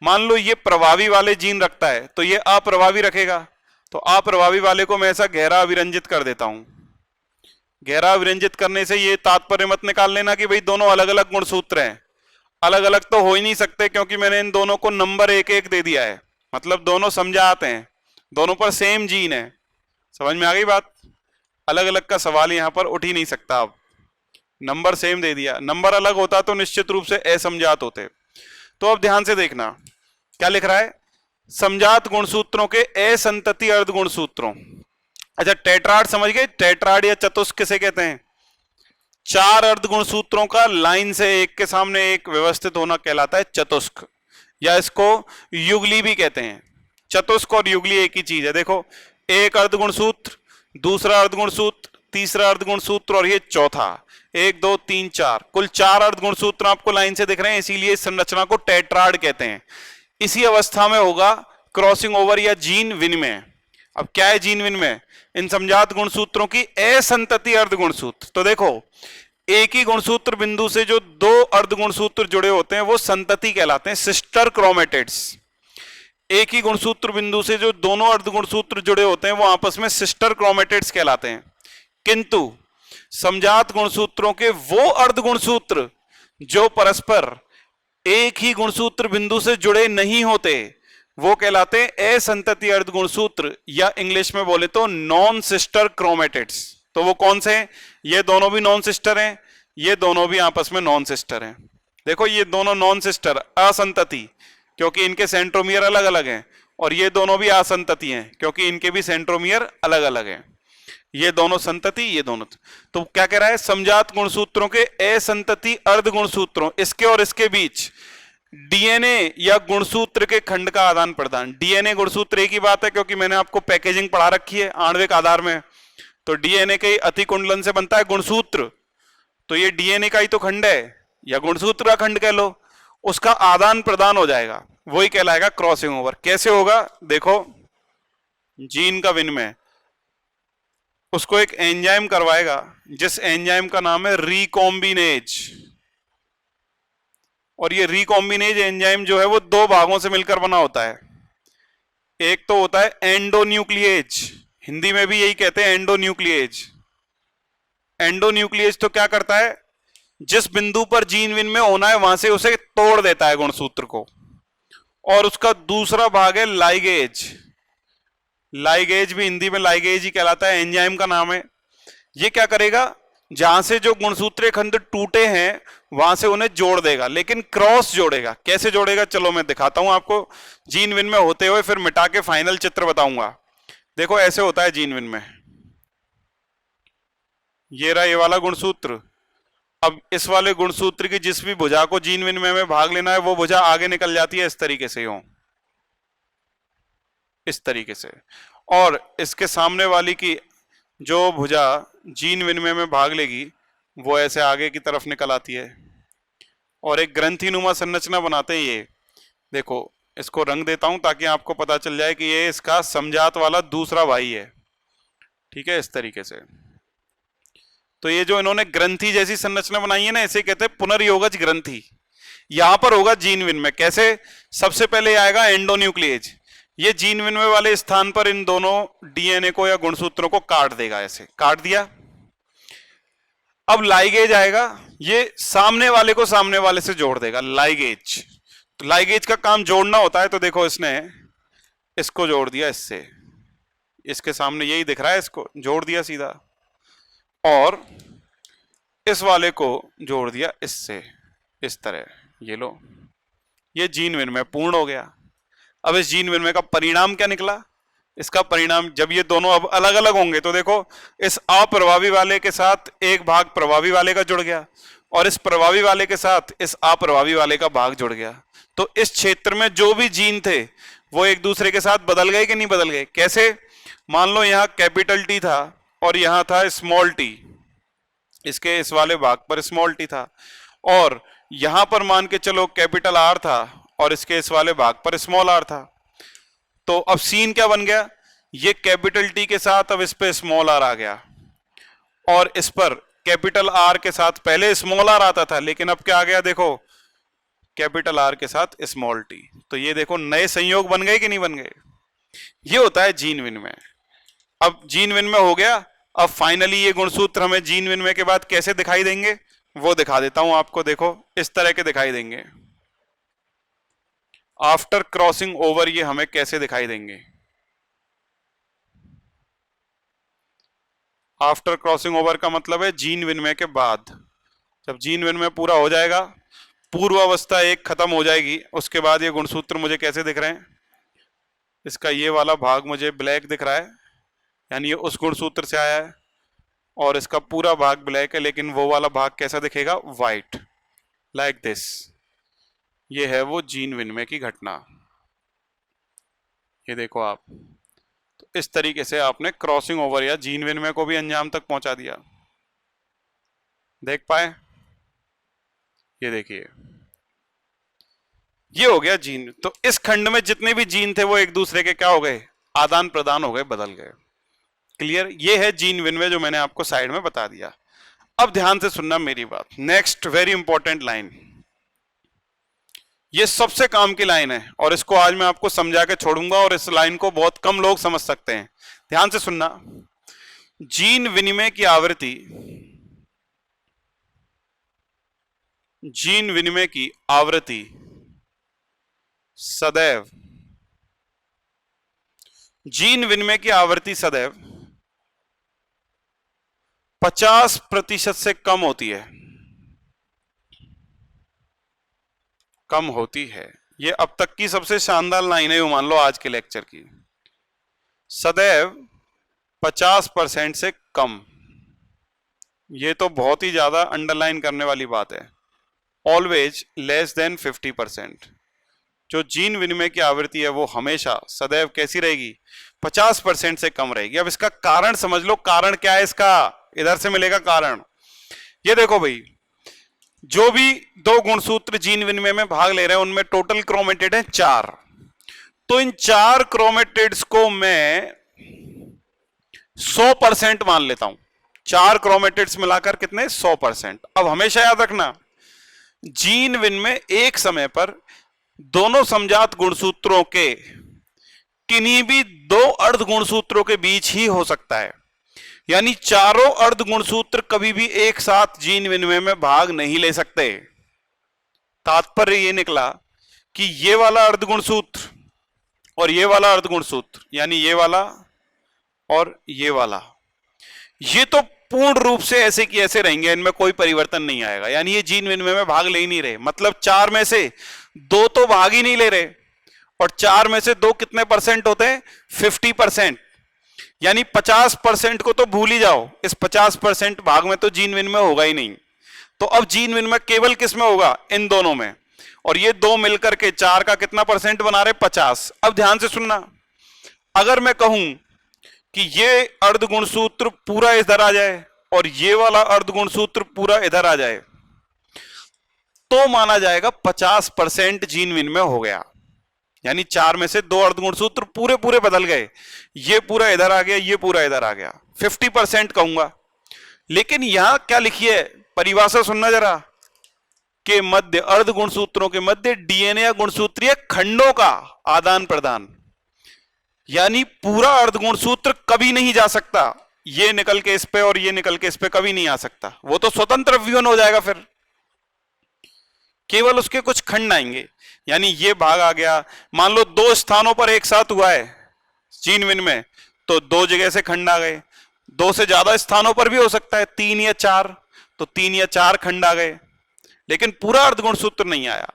मान लो ये प्रभावी वाले जीन रखता है तो ये अप्रभावी रखेगा, तो अप्रभावी वाले को मैं ऐसा गहरा अविरंजित कर देता हूं। गहरा अविरंजित करने से ये तात्पर्य मत निकाल लेना कि भाई दोनों अलग अलग गुणसूत्र हैं, अलग अलग तो हो ही नहीं सकते, क्योंकि मैंने इन दोनों को नंबर एक एक दे दिया है, मतलब दोनों समझाते हैं, दोनों पर सेम जीन है। समझ में आ गई बात? अलग अलग का सवाल यहां पर उठ ही नहीं सकता। अब नंबर सेम दे दिया, नंबर अलग होता तो निश्चित रूप से असमझात होते। तो अब ध्यान से देखना क्या लिख रहा है, समझात गुणसूत्रों के असंतति अर्ध गुणसूत्रों। अच्छा, टेट्राड समझ गए? टेट्राड या चतुष्क किसे कहते हैं? चार अर्ध गुणसूत्रों का लाइन से एक के सामने एक व्यवस्थित होना कहलाता है चतुष्क, या इसको युगली भी कहते हैं। चतुष्क और युगली एक ही चीज है। देखो, एक अर्ध गुणसूत्र, दूसरा अर्ध गुणसूत्र, तीसरा अर्ध गुणसूत्र और ये चौथा, 1 2 3 4, कुल 4 अर्ध गुणसूत्र आपको लाइन से दिख रहे हैं, इसीलिए इस संरचना को टेट्राड कहते हैं। इसी अवस्था में होगा क्रॉसिंग ओवर या जीन विनिमय। अब क्या है जीन विनिमय? इन समझात गुणसूत्रों की असंतति अर्ध गुणसूत्र। तो देखो, एक ही गुणसूत्र बिंदु से जो दो अर्ध गुणसूत्र जुड़े होते हैं वो संतति कहलाते हैं, सिस्टर क्रोमेटिड्स। एक ही गुणसूत्र बिंदु से जो दोनों अर्ध गुणसूत्र जुड़े होते हैं वो आपस में सिस्टर क्रोमेटिड्स कहलाते हैं। किंतु समझात गुणसूत्रों के वो अर्ध गुणसूत्र जो परस्पर एक ही गुणसूत्र बिंदु से जुड़े नहीं होते वो कहलाते हैं असंतति अर्ध गुणसूत्र, या इंग्लिश में बोले तो नॉन सिस्टर क्रोमेटिड्स। तो वो कौन से हैं? ये दोनों भी नॉन सिस्टर हैं, ये दोनों भी आपस में नॉन सिस्टर हैं। देखो, ये दोनों नॉन सिस्टर असंतति क्योंकि इनके सेंट्रोमियर अलग अलग हैं, और ये दोनों भी असंतति हैं क्योंकि इनके भी सेंट्रोमियर अलग अलग हैं। ये दोनों संतति, ये दोनों। तो क्या कह रहा है? समझात गुणसूत्रों के असंतति अर्ध गुणसूत्रों, इसके और इसके बीच डीएनए या गुणसूत्र के खंड का आदान प्रदान। डीएनए गुणसूत्र एक ही बात है क्योंकि मैंने आपको पैकेजिंग पढ़ा रखी है आणविक आधार में। तो डीएनए के अतिकुंडलन से बनता है गुणसूत्र, तो ये डीएनए का ही तो खंड है, या गुणसूत्र का खंड कह लो, उसका आदान प्रदान हो जाएगा, वही कहलाएगा क्रॉसिंग ओवर। कैसे होगा? देखो, जीन का विनिमय उसको एक एंजाइम करवाएगा जिस एंजाइम का नाम है रिकॉम्बिनेज, और ये रिकॉम्बिनेज एंजाइम जो है वो दो भागों से मिलकर बना होता है। एक तो होता है एंडोन्यूक्लिएज, हिंदी में भी यही कहते हैं एंडोन्यूक्लिएज। एंडोन्यूक्लिएज तो क्या करता है? जिस बिंदु पर जीन विनिमय होना है वहां से उसे तोड़ देता है गुणसूत्र को। और उसका दूसरा भाग है लाइगेज। लाइगेज भी हिंदी में लाइगेज ही कहलाता है, एंजाइम का नाम है। ये क्या करेगा? जहां से जो गुणसूत्रीय खंड टूटे हैं वहां से उन्हें जोड़ देगा, लेकिन क्रॉस जोड़ेगा। कैसे जोड़ेगा? चलो मैं दिखाता हूं आपको जीन विनिमय होते हुए, फिर मिटा के फाइनल चित्र बताऊंगा। देखो, ऐसे होता है जीन विनिमय। ये रहा ये वाला गुणसूत्र। अब इस वाले गुणसूत्र की जिस भी भुजा को जीन विनिमय में भाग लेना है वो भुजा आगे निकल जाती है इस तरीके से, यूं इस तरीके से, और इसके सामने वाली की जो भुजा जीन विनिमय में भाग लेगी वो ऐसे आगे की तरफ निकल आती है और एक ग्रंथिनुमा संरचना बनाते हैं। ये देखो, इसको रंग देता हूं ताकि आपको पता चल जाए कि ये इसका समझात वाला दूसरा भाई है। ठीक है, इस तरीके से। तो ये जो इन्होंने ग्रंथि जैसी संरचना बनाई है ना, इसे कहते हैं पुनर्योगज ग्रंथि। यहां पर होगा जीन विनिमय। कैसे? सबसे पहले आएगा एंडोन्यूक्लिएज, ये जीन विनिमय वाले स्थान पर इन दोनों डीएनए को या गुणसूत्रों को काट देगा, ऐसे काट दिया। अब लाइगेज आएगा, ये सामने वाले को सामने वाले से जोड़ देगा, लाइगेज। तो लाइगेज का काम जोड़ना होता है, तो देखो इसने इसको जोड़ दिया इससे, इसके सामने यही दिख रहा है, इसको जोड़ दिया सीधा, और इस वाले को जोड़ दिया इससे, इस तरह। ये लो, ये जीन विनिमय पूर्ण हो गया। अब इस जीन विनिमय का परिणाम क्या निकला? इसका परिणाम, जब ये दोनों अब अलग अलग होंगे तो देखो, इस अप्रभावी वाले के साथ एक भाग प्रभावी वाले का जुड़ गया और इस प्रभावी वाले के साथ इस अप्रभावी वाले का भाग जुड़ गया। तो इस क्षेत्र में जो भी जीन थे वो एक दूसरे के साथ बदल गए कि नहीं बदल गए? कैसे? मान लो यहां कैपिटल टी था और यहां था स्मॉल टी, इसके इस वाले भाग पर स्मॉल टी था, और यहां पर मान के चलो कैपिटल आर था और इसके इस वाले भाग पर स्मॉल आर था। तो अब सीन क्या बन गया? ये कैपिटल टी के साथ अब इस पे स्मॉल आर आ गया, और इस पर कैपिटल आर के साथ पहले स्मॉल आर आता था, लेकिन अब क्या आ गया देखो, कैपिटल आर के साथ स्मॉल टी। तो ये देखो नए संयोग बन गए कि नहीं बन गए। ये होता है जीन विनिमय। अब जीन विनिमय हो गया। अब फाइनली ये गुणसूत्र हमें जीन विनिमय के बाद कैसे दिखाई देंगे वो दिखा देता हूं आपको। देखो इस तरह के दिखाई देंगे। आफ्टर क्रॉसिंग ओवर ये हमें कैसे दिखाई देंगे। आफ्टर क्रॉसिंग ओवर का मतलब है जीन विनिमय के बाद। जब जीन विनिमय पूरा हो जाएगा, पूर्व अवस्था एक खत्म हो जाएगी, उसके बाद ये गुणसूत्र मुझे कैसे दिख रहे हैं। इसका ये वाला भाग मुझे ब्लैक दिख रहा है, यानी ये उस गुणसूत्र से आया है, और इसका पूरा भाग ब्लैक है, लेकिन वो वाला भाग कैसा दिखेगा, व्हाइट, लाइक दिस। ये है वो जीन विनिमय की घटना। ये देखो आप, तो इस तरीके से आपने क्रॉसिंग ओवर या जीन विनिमय को भी अंजाम तक पहुंचा दिया। देख पाए, ये देखिए, ये हो गया जीन। तो इस खंड में जितने भी जीन थे वो एक दूसरे के क्या हो गए, आदान प्रदान हो गए, बदल गए। क्लियर। ये है जीन विनिमय जो मैंने आपको साइड में बता दिया। अब ध्यान से सुनना मेरी बात। नेक्स्ट वेरी इंपॉर्टेंट लाइन, ये सबसे काम की लाइन है और इसको आज मैं आपको समझा के छोड़ूंगा, और इस लाइन को बहुत कम लोग समझ सकते हैं। ध्यान से सुनना। जीन विनिमय की आवृत्ति, जीन विनिमय की आवृत्ति सदैव, जीन विनिमय की आवृत्ति सदैव 50% से कम होती है, कम होती है। ये अब तक की सबसे शानदार लाइन है, मान लो आज के लेक्चर की। सदैव 50% से कम, ये तो बहुत ही ज्यादा अंडरलाइन करने वाली बात है। Always less than 50%। जो जीन विनिमय की आवृत्ति है वो हमेशा सदैव कैसी रहेगी, 50% से कम रहेगी। अब इसका कारण समझ लो। कारण क्या है इसका, इधर से मिलेगा कारण। ये देखो भाई, जो भी दो गुणसूत्र जीन विनिमय में भाग ले रहे हैं उनमें टोटल क्रोमेटिड है 4। तो इन 4 क्रोमेटिड्स को मैं 100% मान लेता हूं। 4 क्रोमेटिड्स मिलाकर कितने, 100%। अब हमेशा याद रखना, जीन विनिमय एक समय पर दोनों समजात गुणसूत्रों के किन्हीं भी 2 अर्ध गुणसूत्रों के बीच ही हो सकता है। यानी चारों अर्ध गुणसूत्र कभी भी एक साथ जीन विनिमय में भाग नहीं ले सकते। तात्पर्य ये निकला कि ये वाला अर्ध गुणसूत्र और ये वाला अर्ध गुणसूत्र, यानी ये वाला और ये वाला, ये तो पूर्ण रूप से ऐसे की ऐसे रहेंगे, इनमें कोई परिवर्तन नहीं आएगा। यानी ये जीन विनिमय में भाग ले ही नहीं रहे। मतलब 4 में से 2 तो भाग ही नहीं ले रहे, और 4 में से 2 कितने परसेंट होते हैं, 50%। यानी 50% को तो भूल ही जाओ, इस 50% भाग में तो जीन विनिमय होगा ही नहीं। तो अब जीन विनिमय केवल किस में होगा, इन दोनों में, और ये 2 मिलकर के 4 का कितना परसेंट बना रहे, 50। अब ध्यान से सुनना, अगर मैं कहूं कि ये अर्ध गुणसूत्र पूरा इधर आ जाए और ये वाला अर्ध गुणसूत्र पूरा इधर आ जाए, तो माना जाएगा 50% जीन विनिमय हो गया। यानी 4 में से 2 अर्ध गुणसूत्र पूरे पूरे बदल गए, ये पूरा इधर आ गया, ये पूरा इधर आ गया, 50% कहूंगा। लेकिन यहां क्या लिखी है, परिभाषा सुनना जरा, के मध्य, अर्ध गुणसूत्रों के मध्य डीएनए या गुणसूत्रीय खंडों का आदान प्रदान। यानी पूरा अर्ध गुणसूत्र कभी नहीं जा सकता, ये निकल के इस पे और ये निकल के इस पे कभी नहीं आ सकता, वो तो स्वतंत्र व्यूहन हो जाएगा। फिर केवल उसके कुछ खंड आएंगे। यानी ये भाग आ गया, मान लो 2 स्थानों पर एक साथ हुआ है जीन विनिमय, तो 2 जगह से खंड आ गए। 2 से ज्यादा स्थानों पर भी हो सकता है, 3 या 4, तो 3 या 4 खंड आ गए, लेकिन पूरा अर्धगुणसूत्र नहीं आया।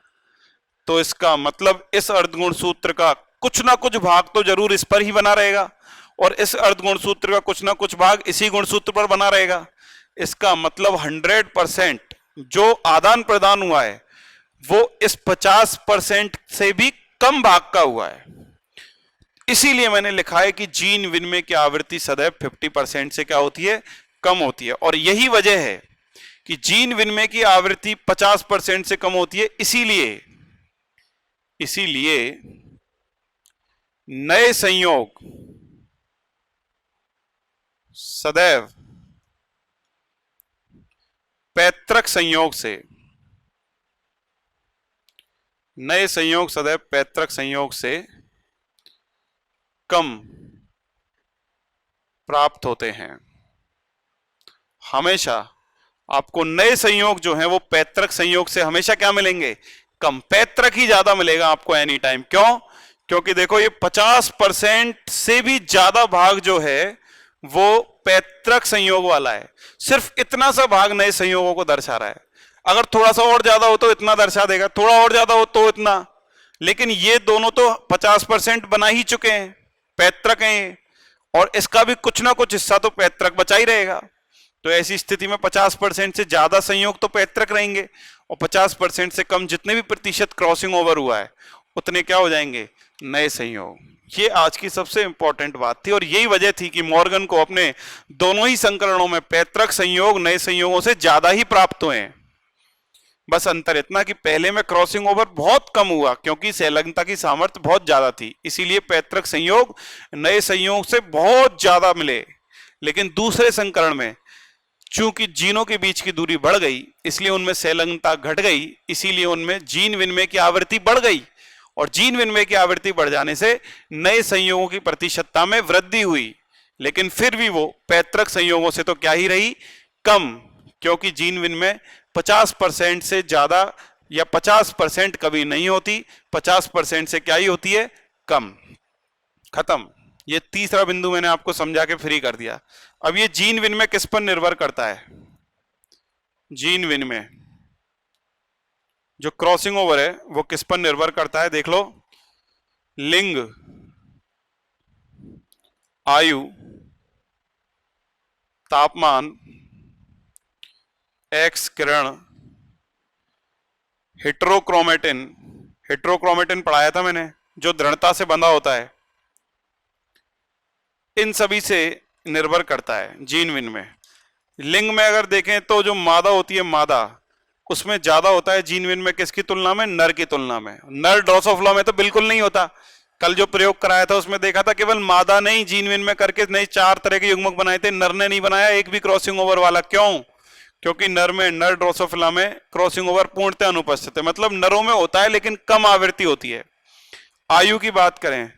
तो इसका मतलब इस अर्धगुणसूत्र का कुछ ना कुछ भाग तो जरूर इस पर ही बना रहेगा, और इस अर्धगुणसूत्र का कुछ ना कुछ भाग इसी गुणसूत्र पर बना रहेगा। इसका मतलब 100% जो आदान प्रदान हुआ है वो इस 50% से भी कम भाग का हुआ है। इसीलिए मैंने लिखा है कि जीन विनिमय की आवृत्ति सदैव 50% से क्या होती है, कम होती है। और यही वजह है कि जीन विनिमय की आवृत्ति 50% से कम होती है। इसीलिए नए संयोग सदैव पैतृक संयोग से, नए संयोग सदैव पैतृक संयोग से कम प्राप्त होते हैं। हमेशा आपको नए संयोग जो हैं वो पैतृक संयोग से हमेशा क्या मिलेंगे? कम। पैतृक ही ज्यादा मिलेगा आपको एनी टाइम। क्यों? क्योंकि देखो ये 50% से भी ज्यादा भाग जो है वो पैतृक संयोग वाला है। सिर्फ इतना सा भाग नए संयोगों को दर्शा रहा है। अगर थोड़ा सा और ज्यादा हो तो इतना दर्शा देगा, थोड़ा और ज्यादा हो तो इतना, लेकिन ये दोनों तो 50% बना ही चुके हैं, पैतृक हैं, और इसका भी कुछ ना कुछ हिस्सा तो पैतृक बचा ही रहेगा। तो ऐसी स्थिति में 50% से ज्यादा संयोग तो पैतृक रहेंगे, और 50% से कम जितने भी प्रतिशत क्रॉसिंग ओवर हुआ है उतने क्या हो जाएंगे? नए संयोग। ये आज की सबसे इंपॉर्टेंट बात थी, और यही वजह थी कि मॉर्गन को अपने दोनों ही संकलनों में पैतृक संयोग नए संयोगों से ज्यादा ही प्राप्त हुए हैं। बस अंतर इतना कि पहले में क्रॉसिंग ओवर बहुत कम हुआ क्योंकि संलग्नता की सामर्थ्य बहुत ज्यादा थी, इसीलिए पैतृक संयोग नए संयोग से बहुत ज्यादा मिले। लेकिन दूसरे संकरण में चूंकि जीनों के बीच की दूरी बढ़ गई, इसलिए उनमें संलग्नता घट गई, इसीलिए उनमें जीन विनिमय की आवृत्ति बढ़ गई, और जीन विनिमय की आवृत्ति बढ़ जाने से नए संयोगों की प्रतिशतता में वृद्धि हुई। लेकिन फिर भी वो पैतृक संयोगों से तो क्या ही रही? कम, क्योंकि जीन विनिमय 50% से ज्यादा या 50% कभी नहीं होती, 50% से क्या ही होती है? कम। खत्म। ये तीसरा बिंदु मैंने आपको समझा के फ्री कर दिया। अब ये जीन विनिमय किस पर निर्भर करता है? जीन विनिमय जो क्रॉसिंग ओवर है वो किस पर निर्भर करता है? देख लो, लिंग, आयु, तापमान, एक्स किरण, हेट्रोक्रोमेटिन, हेट्रोक्रोमेटिन पढ़ाया था मैंने, जो दृढ़ता से बंधा होता है, इन सभी से निर्भर करता है जीन विनिमय। लिंग में अगर देखें तो जो मादा होती है, मादा, उसमें ज्यादा होता है जीन विनिमय किसकी तुलना में? नर की तुलना में। नर ड्रोसोफिला में तो बिल्कुल नहीं होता। कल जो प्रयोग कराया था उसमें देखा था केवल मादा ने ही जीन विनिमय करके नई 4 तरह के युग्मक बनाए थे, नर ने नहीं बनाया एक भी क्रॉसिंग ओवर वाला। क्यों? क्योंकि नर में, नर ड्रोसोफिला में क्रॉसिंग ओवर पूर्णतः अनुपस्थित है, मतलब नरों में होता है लेकिन कम आवृत्ति होती है। आयु की बात करें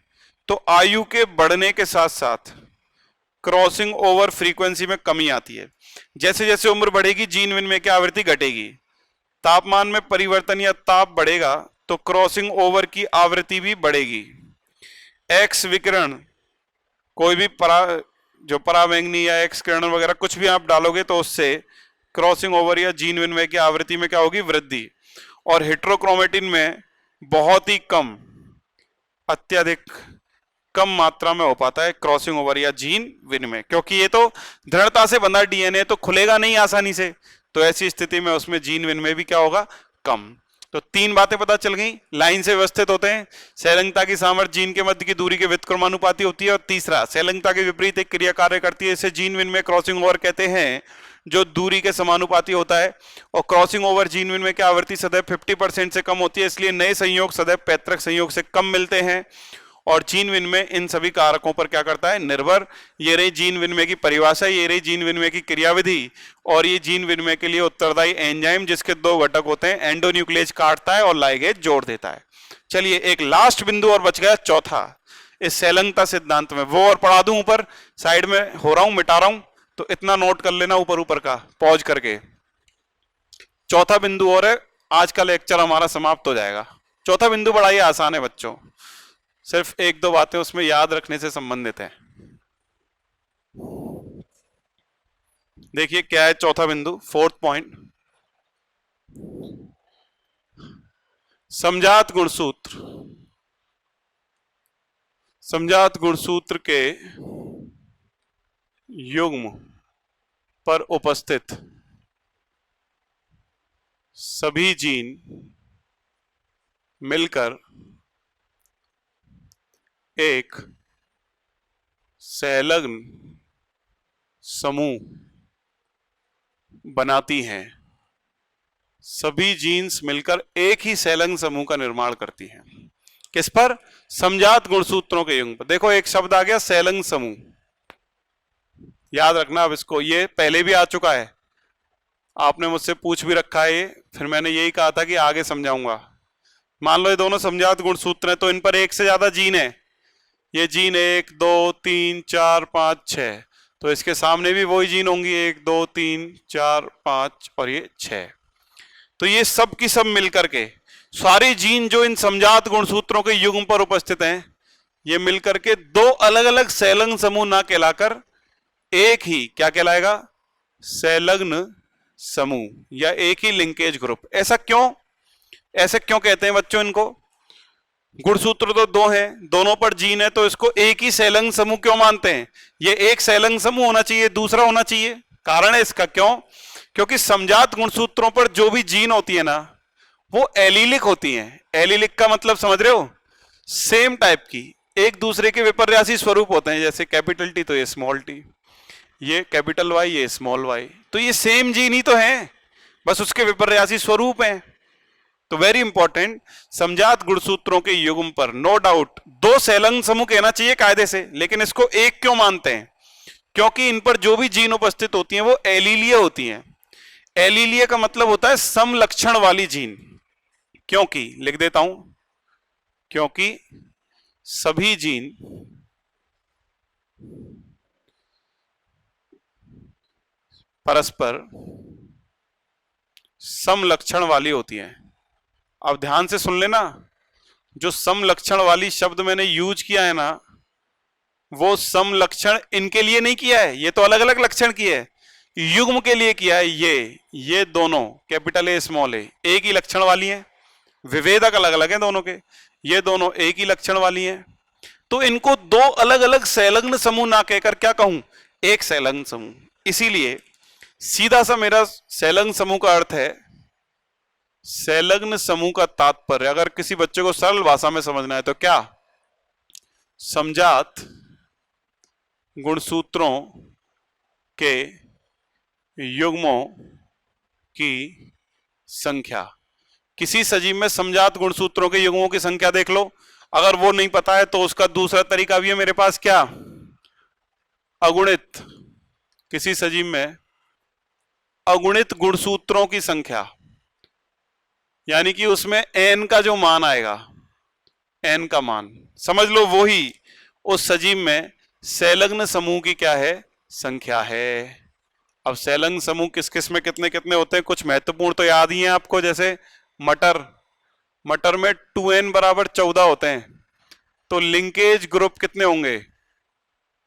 तो आयु के बढ़ने के साथ साथ क्रॉसिंग ओवर फ्रीक्वेंसी में कमी आती है। जैसे जैसे उम्र बढ़ेगी जीन विनिमय की आवृत्ति घटेगी। तापमान में परिवर्तन या ताप बढ़ेगा तो क्रॉसिंग ओवर की आवृत्ति भी बढ़ेगी। एक्स विकिरण, कोई भी जो पराबैंगनी या एक्स किरण वगैरह कुछ भी आप डालोगे तो उससे क्रॉसिंग ओवर या जीन विनिमय की आवृत्ति में क्या होगी? वृद्धि। और हेट्रोक्रोमेटिन में बहुत ही कम, अत्यधिक कम मात्रा में हो पाता है क्रॉसिंग ओवर या जीन विनिमय, क्योंकि ये तो दृढ़ता से बंधा डीएनए तो खुलेगा नहीं आसानी से, तो ऐसी स्थिति में उसमें जीन विनिमय भी क्या होगा? कम। तो 3 बातें पता चल गई। लाइन से व्यवस्थित होते हैं, संलग्नता की सामर्थ्य जीन के मध्य की दूरी के व्युत्क्रमानुपाती होती है, और तीसरा संलग्नता के विपरीत एक क्रिया कार्य करती है, इसे जीन विनिमय क्रॉसिंग ओवर कहते हैं, जो दूरी के समानुपाती होता है। और क्रॉसिंग ओवर जीन विनिमय की आवृत्ति सदैव 50% से कम होती है, इसलिए नए संयोग सदैव पैतृक संयोग से कम मिलते हैं। और जीन विनिमय इन सभी कारकों पर क्या करता है? निर्भर। ये रही जीन विनिमय की परिभाषा, ये रही जीन विनिमय की क्रियाविधि, और ये जीन विनिमय के लिए उत्तरदायी एंजाइम, जिसके 2 घटक होते हैं, एंडोन्यूक्लियेज काटता है और लाइगेज जोड़ देता है। चलिए एक लास्ट बिंदु और बच गया, चौथा, इस संलग्नता सिद्धांत में। वो और पढ़ा दूं, ऊपर साइड में हो रहा हूं, मिटा रहा हूं, तो इतना नोट कर लेना ऊपर ऊपर का, पॉज करके। चौथा बिंदु और है, आज का लेक्चर हमारा समाप्त हो जाएगा। चौथा बिंदु बड़ा ही आसान है बच्चों, सिर्फ 1-2 बातें उसमें याद रखने से संबंधित है। देखिए क्या है चौथा बिंदु, 4th पॉइंट, समजात गुणसूत्र। समजात गुणसूत्र के युग्म पर उपस्थित सभी जीन मिलकर एक संलग्न समूह बनाती हैं। सभी जीन्स मिलकर एक ही संलग्न समूह का निर्माण करती हैं। किस पर? समजात गुणसूत्रों के युग्म पर। देखो एक शब्द आ गया, संलग्न समूह, याद रखना अब इसको, ये पहले भी आ चुका है। आपने मुझसे पूछ भी रखा है ये, फिर मैंने यही कहा था कि आगे समझाऊंगा। मान लो ये दोनों समजात गुणसूत्र हैं, तो इन पर एक से ज्यादा जीन है। ये जीन 1 2 3 4 5 6, तो इसके सामने भी वही जीन होंगी, 1 2 3 4 5 और ये 6। तो ये सब की सब मिलकर के सारे जीन जो इन समजात गुणसूत्रों के युग्म पर उपस्थित हैं, ये मिलकर के दो अलग अलग संलग्न समूह ना कहलाकर एक ही क्या कहलाएगा, संलग्न समूह या एक ही लिंकेज ग्रुप। ऐसा क्यों, ऐसे क्यों कहते हैं बच्चों इनको? गुणसूत्र तो दो हैं, दोनों पर जीन है, तो इसको एक ही संलग्न समूह क्यों मानते हैं? ये एक संलग्न समूह होना चाहिए, दूसरा होना चाहिए। कारण है इसका, क्यों? क्योंकि समजात गुणसूत्रों पर जो भी जीन होती है ना, वो एलिलिक होती हैं। एलिलिक का मतलब समझ रहे हो? सेम टाइप की, एक दूसरे के विपर्यासी स्वरूप होते हैं। जैसे कैपिटल टी तो ये स्मॉल टी, ये कैपिटल वाई ये स्मॉल वाई, तो ये सेम जीन ही तो है, बस उसके विपर्यासी स्वरूप हैं। तो वेरी इंपॉर्टेंट, समजात गुणसूत्रों के युग्म पर नो डाउट दो संलग्न समूह कहना चाहिए कायदे से, लेकिन इसको एक क्यों मानते हैं? क्योंकि इन पर जो भी जीन उपस्थित होती हैं वो एलीलीय होती हैं। एलीलीय का मतलब होता है समलक्षण वाली जीन। क्योंकि लिख देता हूं, क्योंकि सभी जीन परस्पर समलक्षण वाली होती हैं। अब ध्यान से सुन लेना, जो समलक्षण वाली शब्द मैंने यूज किया है ना, वो समलक्षण इनके लिए नहीं किया है, ये तो अलग अलग लक्षण की है, युग्म के लिए किया है। ये दोनों कैपिटल ए स्मॉल ए एक ही लक्षण वाली हैं, विभेदक अलग अलग हैं दोनों के, ये दोनों एक ही लक्षण वाली हैं। तो इनको दो अलग अलग संलग्न समूह ना कहकर क्या कहूं, एक संलग्न समूह। इसीलिए सीधा सा मेरा संलग्न समूह का अर्थ है, संलग्न समूह का तात्पर्य अगर किसी बच्चे को सरल भाषा में समझना है तो क्या, समजात गुणसूत्रों के युग्मों की संख्या। किसी सजीव में समजात गुणसूत्रों के युग्मों की संख्या देख लो। अगर वो नहीं पता है तो उसका दूसरा तरीका भी है मेरे पास, क्या, अगुणित, किसी सजीव में अगुणित गुणसूत्रों की संख्या, यानी कि उसमें n का जो मान आएगा, n का मान समझ लो वो ही उस सजीव में संलग्न समूह की क्या है, संख्या है। अब संलग्न समूह किस किस में कितने कितने होते हैं, कुछ महत्वपूर्ण तो याद ही है आपको, जैसे मटर में 2n बराबर 14 होते हैं, तो लिंकेज ग्रुप कितने होंगे,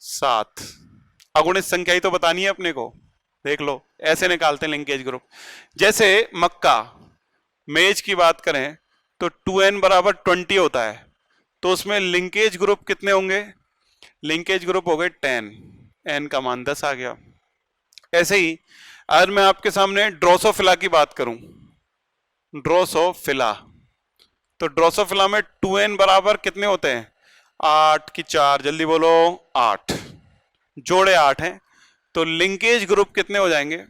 7। अगुणित संख्या ही तो बतानी है अपने को, देख लो ऐसे निकालते हैं लिंकेज ग्रुप। जैसे मक्का मेज की बात करें तो 2n बराबर 20 होता है, तो उसमें लिंकेज ग्रुप कितने होंगे, लिंकेज ग्रुप हो गए 10, n का मान 10 आ गया। ऐसे ही अगर मैं आपके सामने ड्रोसोफिला की बात करूं, ड्रोसोफिला, तो ड्रोसोफिला में 2n बराबर कितने होते हैं, 8 की 4, जल्दी बोलो 8, जोड़े 8 हैं, तो लिंकेज ग्रुप कितने हो जाएंगे,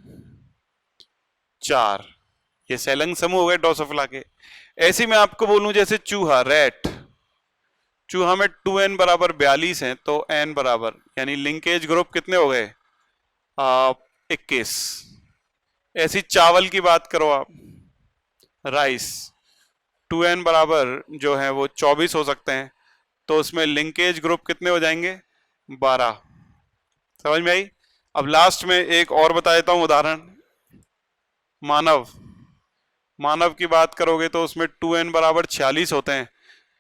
4। ये संलग्न समूह हो गए ड्रोसोफिला के। ऐसे मैं आपको बोलूं जैसे चूहा, रैट, चूहा में 2n बराबर 42 है, तो n बराबर यानी लिंकेज ग्रुप कितने हो गए, 21। ऐसी चावल की बात करो आप, राइस, 2n बराबर जो है वो 24 हो सकते हैं, तो उसमें लिंकेज ग्रुप कितने हो जाएंगे, 12। समझ में आई? अब लास्ट में एक और बता देता हूं उदाहरण, मानव की बात करोगे तो उसमें 2n बराबर 46 होते हैं,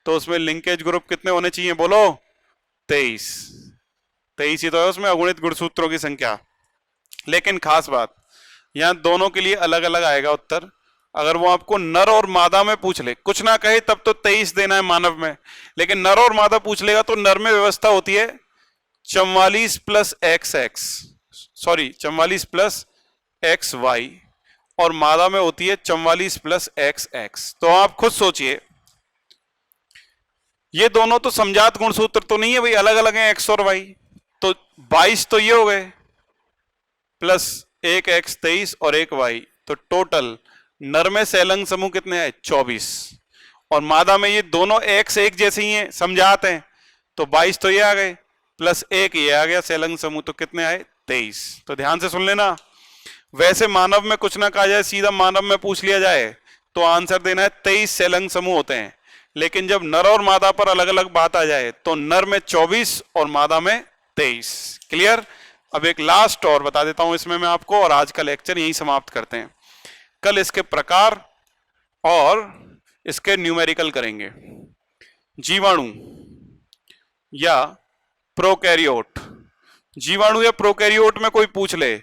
तो उसमें लिंकेज ग्रुप कितने होने चाहिए, बोलो 23। 23 ही तो है उसमें अगुणित गुणसूत्रों की संख्या। लेकिन खास बात, यहां दोनों के लिए अलग अलग आएगा उत्तर। अगर वो आपको नर और मादा में पूछ ले, कुछ ना कहे तब तो 23 देना है मानव में, लेकिन नर और मादा पूछ लेगा तो नर में व्यवस्था होती है 44 plus XX, sorry 44 plus XY, और मादा में होती है 44 प्लस XX। तो आप खुद सोचिए, ये दोनों तो समजात गुणसूत्र तो नहीं है भाई, अलग अलग हैं X और Y, तो 22 तो ये हो गए, प्लस एक X 23 और एक Y, तो टोटल नर में संलग्न समूह कितने हैं, 24, और मादा में ये दोनों X एक जैसे ही हैं, समजात हैं, तो 22 तो ये आ गए, प्लस एक ये आ गया संलग्न समूह, तो कितने आए, 23। तो ध्यान से सुन लेना, वैसे मानव में कुछ ना कहा जाए, सीधा मानव में पूछ लिया जाए तो आंसर देना है 23 सैलंग समूह होते हैं। लेकिन जब नर और मादा पर अलग अलग बात आ जाए तो नर में 24 और मादा में 23। क्लियर। अब एक लास्ट और बता देता हूं इसमें मैं आपको, और आज का लेक्चर यही समाप्त करते हैं। कल इसके प्रकार और इसके न्यूमेरिकल करेंगे। जीवाणु या प्रोकैरियोट, जीवाणु या प्रोकैरियोट में कोई पूछ ले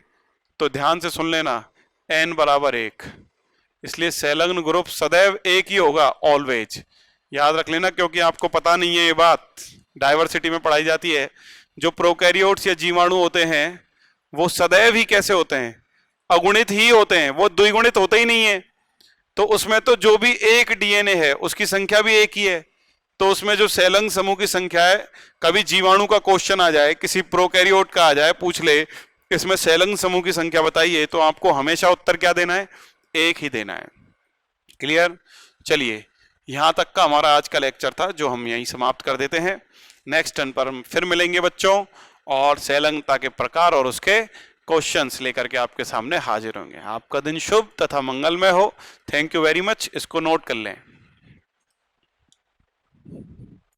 तो ध्यान से सुन लेना, n बराबर 1, इसलिए संलग्न ग्रुप सदैव एक ही होगा, ऑलवेज। याद रख लेना, क्योंकि आपको पता नहीं है ये बात, डायवर्सिटी में पढ़ाई जाती है। जो प्रोकैरियोट्स या जीवाणु होते हैं वो सदैव ही कैसे होते हैं, अगुणित ही होते हैं, वो द्विगुणित होते ही नहीं है। तो उसमें तो जो भी एक डीएनए है उसकी संख्या भी एक ही है, तो उसमें जो संलग्न समूह की संख्या है, कभी जीवाणु का क्वेश्चन आ जाए, किसी प्रोकैरियोट का आ जाए, पूछ ले इसमें संलग्न समूह की संख्या बताइए, तो आपको हमेशा उत्तर क्या देना है, एक ही देना है। क्लियर। चलिए, यहां तक का हमारा आज का लेक्चर था, जो हम यहीं समाप्त कर देते हैं। नेक्स्ट टर्न पर हम फिर मिलेंगे बच्चों, और संलग्नता के प्रकार और उसके क्वेश्चंस लेकर के आपके सामने हाजिर होंगे। आपका दिन शुभ तथा मंगलमय हो। Thank you very much. इसको नोट कर लें।